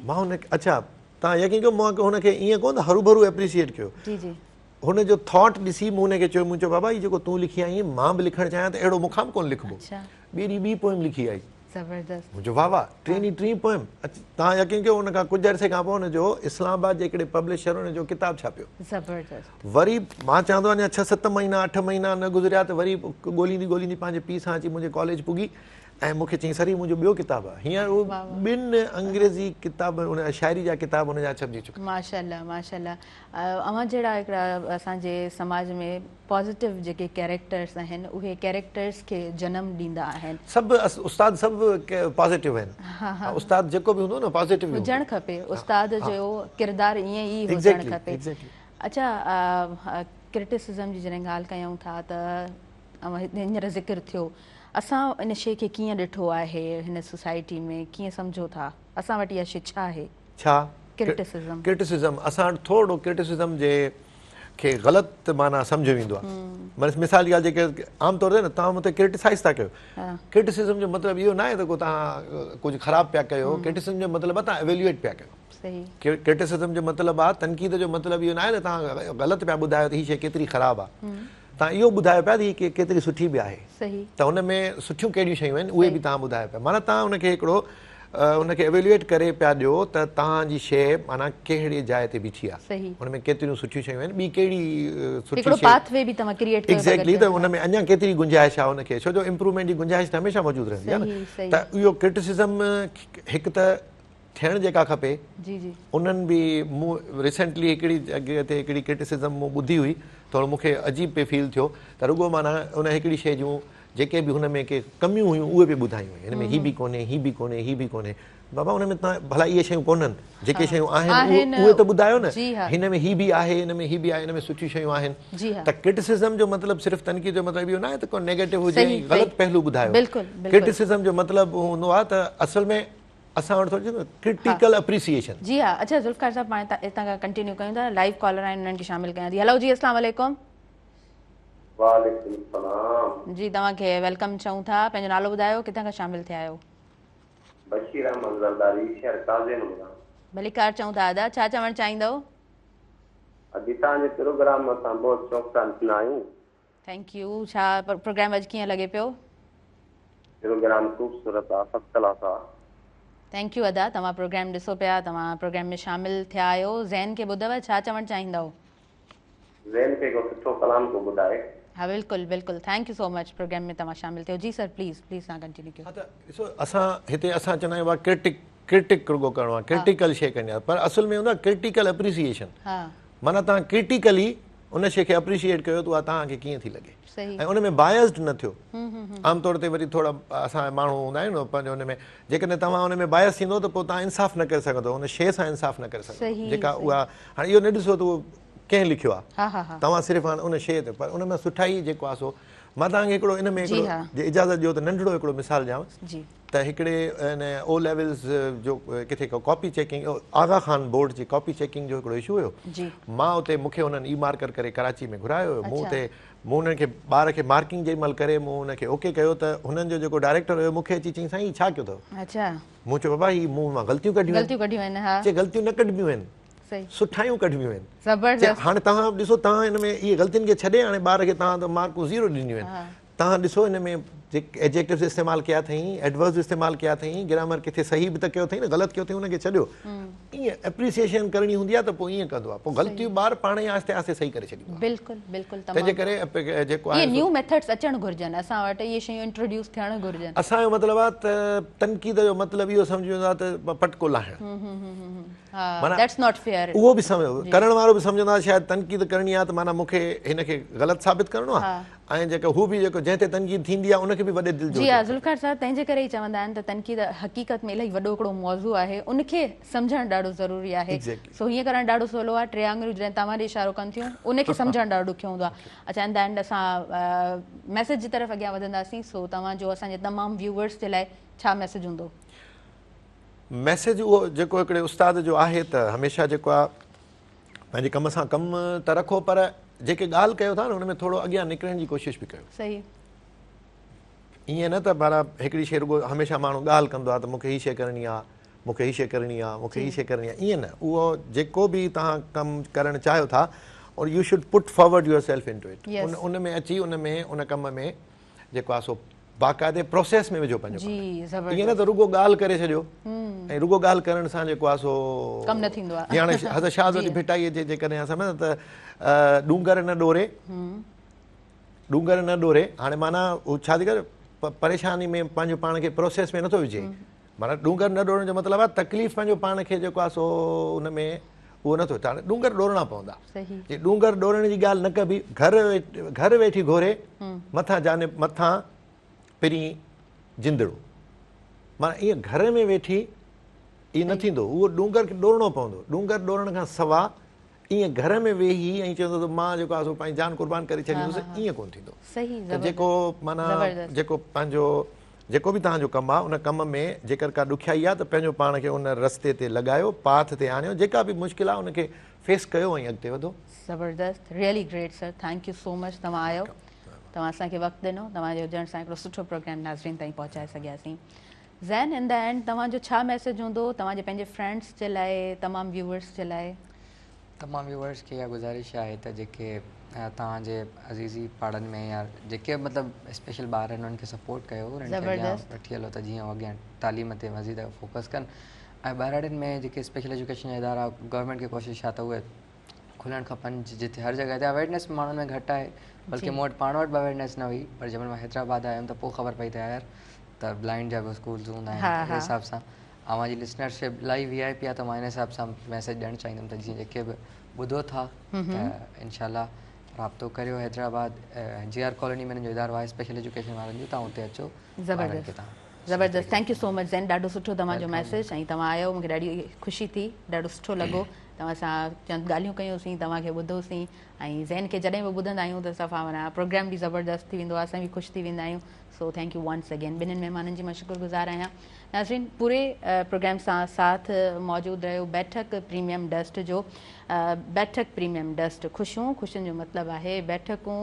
मां हुन अच्छा तव्हां यकीन कयो मां हुनखे ईअं कोन हरू भरू एप्रिशिएट कयो, हुनजो थॉट ॾिसी मूं हुनखे चयो, मूं चयो बाबा हीउ जेको तूं लिखी आई मां बि लिखणु चाहियां त अहिड़ो मूंखां बि कोन लिखिबो। ॿी ॿी पोइम लिखी आई, मुंहिंजो वाह वाह, टी पोइम। तव्हां यकीन कयो हुन खां कुझु अरसे खां पोइ हुनजो इस्लामाबाद जे हिकिड़े पब्लिशर हुनजो किताबु छापियो। वरी मां चवंदो आहियां 6-7 महीना 8 महीना न गुज़रिया त वरी ॻोल्हींदी पंहिंजे पीउ सां अची मुंहिंजे कॉलेज पुगी ऐं मूंखे चई सर मुंहिंजो ॿियो किताबु आहे। हींअर उहो 2 अंग्रेज़ी किताब उन शाइरी जा किताब हुनजा छपिजी चुका। माशाल्लाह माशाल्लाह। अव्हां जहिड़ा हिकिड़ा असांजे समाज में पॉज़िटिव जेके कैरेक्टर्स आहिनि उहे कैरेक्टर्स खे जनम ॾींदा आहिनि। सभु उस्ताद सभु पॉज़िटिव आहिनि, उस्ताद जेको बि हूंदो न पॉज़िटिव हुजणु खपे, उस्ताद जो किरदारु ईअं ई हुजणु खपे। अच्छा क्रिटिसिज़म जी जॾहिं ॻाल्हि कयूं था त हींअर ज़िक्र थियो, असां इन शइ खे कीअं ॾिठो आहे हिन सोसाइटी में, कीअं सम्झो था, असां वटि इहा शइ छा आहे? छा क्रिटिसिज़म असां वटि थोरो क्रिटिसिज़म जे खे ग़लति माना सम्झो वेंदो आहे। मिसाल जी ॻाल्हि जेके आमतौर ते न तव्हां मूं ते क्रिटिसाइज़ था कयो, क्रिटिसिज़म जो मतिलबु इहो न आहे त को तव्हां कुझु ख़राबु पिया कयो, क्रिटिसिज़म जो मतिलबु आहे तव्हां एवेल्युएट पिया कयो। क्रिटिसिज़म जो मतिलबु आहे, तनक़ीद जो मतिलबु इहो न आहे त तव्हां ग़लति पिया ॿुधायो त हीअ शइ केतिरी ख़राबु आहे, तव्हां इहो ॿुधायो पिया त हीअ केतिरी सुठी बि आहे, त हुन में सुठियूं कहिड़ियूं शयूं आहिनि उहे बि तव्हां ॿुधायो पिया। माना तव्हां हुनखे हिकिड़ो उनखे एवेल्युएट करे पिया ॾियो त तव्हांजी शइ माना कहिड़ी जाइ ते बीठी आहे, हुन में केतिरियूं सुठियूं शयूं आहिनि, ॿी कहिड़ी सुठी शइ एग्ज़ैक्टली, त हुन में अञा केतिरी गुंजाइश आहे हुनखे, छो जो इम्प्रूवमेंट जी गुंजाइश त हमेशह मौजूदु रहंदी आहे न। त इहो क्रिटिसिज़म हिकु त थियणु जेका खपे, उन्हनि बि मूं रिसेंटली हिकिड़ी अॻे ते हिकिड़ी क्रिटिसिज़म मूं ॿुधी हुई, थोरो मूंखे अजीब पियो फील थियो त रुॻो माना उन हिकिड़ी शइ जूं जेके बि हुन में के कमियूं हुयूं उहे बि ॿुधायूं, हिन में हीअ बि कोन्हे, हीअ बि कोन्हे, हीअ बि कोन्हे। बाबा हुन में तव्हां भला इहे शयूं कोन्हनि, जेके शयूं आहिनि उहे त ॿुधायो न, हिन में हीअ बि आहे, हिन में हीअ बि आहे, हिन में सुठियूं शयूं आहिनि। त क्रिटिसिज़म जो मतिलबु सिर्फ़ु तनक़ीद जो मतिलबु इहो न आहे त को नेगेटिव हुजे, ग़लति पहलू ॿुधायो। क्रिटिसिज़म जो मतिलबु हूंदो आहे त असल में असां वटि थोरी क्रिटिकल अप्रिसिएशन। जी हा, अच्छा ज़ुल्फ़िकार साहब पाण हितां खां कंटिन्यू कयूं था, लाइव कॉलर आहिनि उन्हनि खे शामिल कयां थी। हेलो जी, अस्सलाम वालेकुम। वालेकुम सलाम जी, तव्हांखे वेलकम चऊं था, पंहिंजो नालो ॿुधायो, किथां खां शामिल थिया आहियो? बशीर अहमद ज़रदारी, शहर काज़िम। भली कार चऊं था दादा, छा चवणु चाहींदव? अॼु तव्हांजे प्रोग्राम में असां बहुत शौक़ान थींदा आहियूं। Thank U. छा प्रोग्राम अॼु कीअं लॻे पियो? प्रोग्राम ख़ूबसूरत आहे, फर्स्ट क्लास आहे। थैंक यू अदा, तव्हां प्रोग्राम ॾिसो पिया, तव्हां प्रोग्राम में शामिल थिया आहियो। ज़ैन खे ॿुधव, छा चवणु चाहींदव? ज़ैन खे को सुठो सुठो कलाम थो ॿुधाए। हाँ बिल्कुलु बिल्कुलु, thank you so much programme में तव्हां शामिल थियो। जी सर प्लीज़ प्लीज़ तव्हां कंटिन्यू कयो। हा त ॾिसो असां हिते असां चवंदा आहियूं क्रिटिक रुगो करिणो आहे, क्रिटिकल शइ करणी आहे, पर असुल में हूंदो आहे क्रिटिकल एप्रिसिएशन। हा माना तव्हां क्रिटिकली उन शइ खे अप्रिशिएट कयो त उहा तव्हांखे कीअं थी लॻे सही ऐं उन में बायस्ड न थियो। आमतौर ते वरी थोरा असां माण्हू हूंदा आहियूं न पंहिंजो हुन में, जेकॾहिं तव्हां हुन में बायस थींदो त पोइ तव्हां इंसाफ़ न करे सघंदो, हुन शइ सां इंसाफ़ न करे सघंदो जेका उहा। हाणे इहो न ॾिसो त उहो कंहिं लिखियो आहे, हा हा हा तव्हां सिर्फ़ु हाणे उन शइ ते, पर उन में सुठाई जेको आहे सो मां तव्हांखे हिकिड़ो इन में हिकिड़ो जे इजाज़त ॾियो त नंढिड़ो हिकिड़ो मिसाल ॾियांव जी त हिकिड़े इन ओ लेवल्स जो किथे कॉपी चेकिंग, आगा खान बोर्ड जी कॉपी चेकिंग जो हिकिड़ो इशू हुयो। जी मां उते मूंखे हुननि ई मार्कर करे कराची में घुरायो हुयो, मूं उते मूं हुननि खे ॿार खे मार्किंग जेॾी महिल करे मूं हुनखे ओके कयो त हुननि जो जेको डायरेक्टर हुयो मूंखे अची चई साईं छा कयो अथव? अच्छा मूं चयो बाबा हीअ मूं मां ग़लतियूं कढियूं आहिनि। हा चए ग़लतियूं न कढिबियूं आहिनि, सही सुठायूं कढिबियूं आहिनि। ज़बरदस्त। हाणे तव्हां ॾिसो, तव्हां हिन में इहे ग़लतियुनि खे छॾे हाणे ॿार खे तव्हां त मार्कूं 0 ॾिनियूं आहिनि। तव्हां ॾिसो हिन में जेके एडजेक्टिव्स इस्तेमालु कया अथई, एडवर्ब्स इस्तेमालु कया अथई, ग्रामर किथे सही बि त कयो अथई न, ग़लति कयो अथई हुनखे छॾियो। ईअं एप्रिसिएशन करणी हूंदी आहे त पोइ ईअं कंदो आहे, पोइ ग़लतियूं ॿार पाण ई आहिस्ते आहिस्ते सही करे छॾींदो आहे। बिल्कुलु बिल्कुलु, तंहिंजे करे जेको आहे न्यू मेथड्स अचणु घुरिजनि, असां वटि इहे शयूं इंट्रोड्यूस थियणु घुरिजनि। असांजो मतिलबु आहे त तनक़ीद जो मतिलबु इहो सम्झी वेंदो आहे त पटको लाहिणु, उहो बि सम्झो करण वारो बि सम्झंदो आहे शायदि तनक़ीद करणी आहे त माना मूंखे हिनखे ग़लति साबित करिणो आहे, ऐं जेको हू बि जेको जंहिं ते तनक़ीद थींदी आहे उनखे बि वॾे दिलि जो। जी हा ज़ुल्फ़िकार साहब, तंहिंजे करे ई चवंदा आहिनि त तनक़ीद हक़ीक़त में इलाही वॾो हिकिड़ो मौज़ू आहे, उनखे सम्झणु ॾाढो ज़रूरी आहे। सो हीअं करणु ॾाढो सवलो आहे, 3 आङुरियूं जॾहिं तव्हां ॾे इशारो कनि थियूं उनखे सम्झणु ॾाढो ॾुखियो हूंदो आहे। अच्छा, इन द एंड असां मैसेज जी तरफ़ अॻियां वधंदासीं। सो तव्हांजो असांजे तमामु व्यूवर्स जे लाइ छा मैसेज हूंदो? मैसेज उहो जेको हिकिड़े उस्ताद जो आहे त हमेशह जेको आहे पंहिंजे कम सां कमु त रखो, पर जेके ॻाल्हि कयो था न हुन में थोरो अॻियां निकिरण जी कोशिशि बि कयो। सही, ईअं न त माना हिकिड़ी शइ रुगो हमेशह माण्हू ॻाल्हि कंदो आहे त मूंखे हीअ शइ करणी आहे, मूंखे हीअ शइ करणी आहे, मूंखे हीअ शइ करणी आहे, ईअं न। उहो जेको बि तव्हां कमु करणु चाहियो था और you should put forward yourself into it, उन में अची उन कम में जेको आहे सो बाक़ाइदे प्रोसेस में विझो पंहिंजो। ईअं न त रुगो ॻाल्हि करे छॾियो, ऐं रुगो ॻाल्हि करण सां जेको आहे सो कमु न थींदो आहे। हाणे हज़रत शाह जी भिटाईअ जे जेकॾहिं असां त डूंगर न ॾोरे, डूंगर न ॾोरे, हाणे माना हू छा थी करे परेशानी में पंहिंजो पाण खे प्रोसेस में नथो विझे, माना डूंगर न ॾोरण जो मतिलबु आहे तकलीफ़ पंहिंजो पाण खे जेको आहे सो हुन में उहो नथो थिए। हाणे डूंगर ॾोरणा पवंदा, जे डूंगर ॾोरण जी ॻाल्हि न कबी, घर वेठी घोरे मथां पहिरीं जिंदड़ो, माना ईअं घर में वेठी ईअं न थींदो, उहो डूंगर खे ॾोरणो पवंदो। डूंगर ॾोरण खां सवाइ ईअं घर में वेही ऐं चवंदो त मां जेको आहे सो पंहिंजी जान कुर्बान करे छॾींदुसि, ईअं कोन्ह थींदो। त जेको माना जेको पंहिंजो जेको बि तव्हांजो कमु आहे उन कम में जेकर का ॾुखियाई आहे त पंहिंजो पाण खे उन रस्ते ते लॻायो, पाथ ते आणियो, जेका बि मुश्किल आहे उनखे फेस कयो ऐं अॻिते वधो। ज़बरदस्त, really great sir, thank you so much. तव्हां आयो, तव्हां असांखे वक़्तु ॾिनो, तव्हांजे हुजण सां हिकिड़ो सुठो प्रोग्राम नाज़रीन ताईं पहुचाए सघियासीं। ज़ैन, इन द एंड तव्हांजो छा मैसेज हूंदो तव्हांजे पंहिंजे फ्रेंड्स जे लाइ, तमामु व्यूवर्स जे लाइ? तमामु व्यूवर्स खे इहा गुज़ारिश आहे त जेके तव्हांजे अज़ीज़ी पाड़नि में या जेके मतिलबु स्पेशल ॿार आहिनि उन्हनि खे सपोर्ट कयो, उन्हनि खे अॻियां वठी हलो त जीअं अॻियां तालीम ते मज़ीद फोकस कनि, ऐं ॿारनि में जेके स्पेशल एजुकेशन जा इदारा गवर्नमेंट खे कोशिशि आहे त उहे खुलणु खपनि, जिते हर जॻह ते अवेयरनेस माण्हुनि में घटि आहे, बल्कि मूं वटि पाण वटि बि अवेयरनेस न हुई, पर जंहिं महिल मां हैदराबाद आयुमि त पोइ ख़बर पई त यार त ब्लाइंड जा बि स्कूल्स हूंदा आहिनि। उन हिसाब सां अवां जी लिसनरशिप इलाही VIP आहे, त मां हिन हिसाब सां मैसेज ॾियणु चाहींदुमि त जीअं जेके बि ॿुधो था त इनशाला राब्तो करियो। हैदराबाद GR कॉलोनी में जो इदारो आहे स्पेशल एजुकेशन वारनि जो, तव्हां हुते अचो। ज़बरदस्त, थैंक यू सो मच ज़ैन, ॾाढो सुठो तव्हांजो मैसेज, ऐं तव्हां आयो, मूंखे ॾाढी ख़ुशी थी, ॾाढो सुठो लॻो। तव्हां सां चंद ॻाल्हियूं कयोसीं, तव्हांखे ॿुधोसीं, ऐं ज़ैन खे जॾहिं बि ॿुधंदा आहियूं त सफ़ा माना प्रोग्राम बि ज़बरदस्त थी वेंदो आहे, असां बि ख़ुशि थी वेंदा आहियूं। So thank you once again, ॿिन्हिनि महिमाननि जी मां शुक्रगुज़ार आहियां। नाज़रीन, पूरे प्रोग्राम सां साथ मौजूदु रहियो बैठक प्रीमियम डस्ट जो। बैठक प्रीमियम डस्ट, ख़ुशियुनि जो मतिलबु आहे बैठकूं,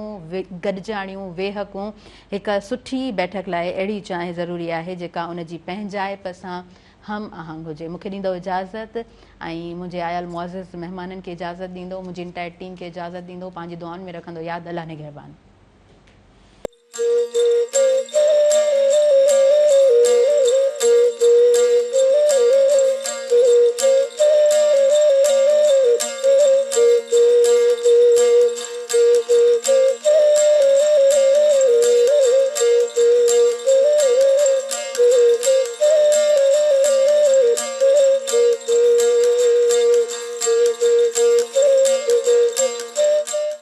गॾिजाणियूं, वेहकूं। हिकु सुठी बैठक लाइ अहिड़ी चांहि ज़रूरी आहे जेका उनजी पंहिंजाइप सां हम आहंग हुजे। मूंखे ॾींदो इजाज़त, ऐं मुंहिंजे आयल मुअज़्ज़ज़ महिमाननि खे इजाज़त ॾींदो, मुंहिंजी इंटायर टीम खे इजाज़त ॾींदो, पंहिंजी दुआउनि में रखंदो यादि। अल्लाह निगहबान।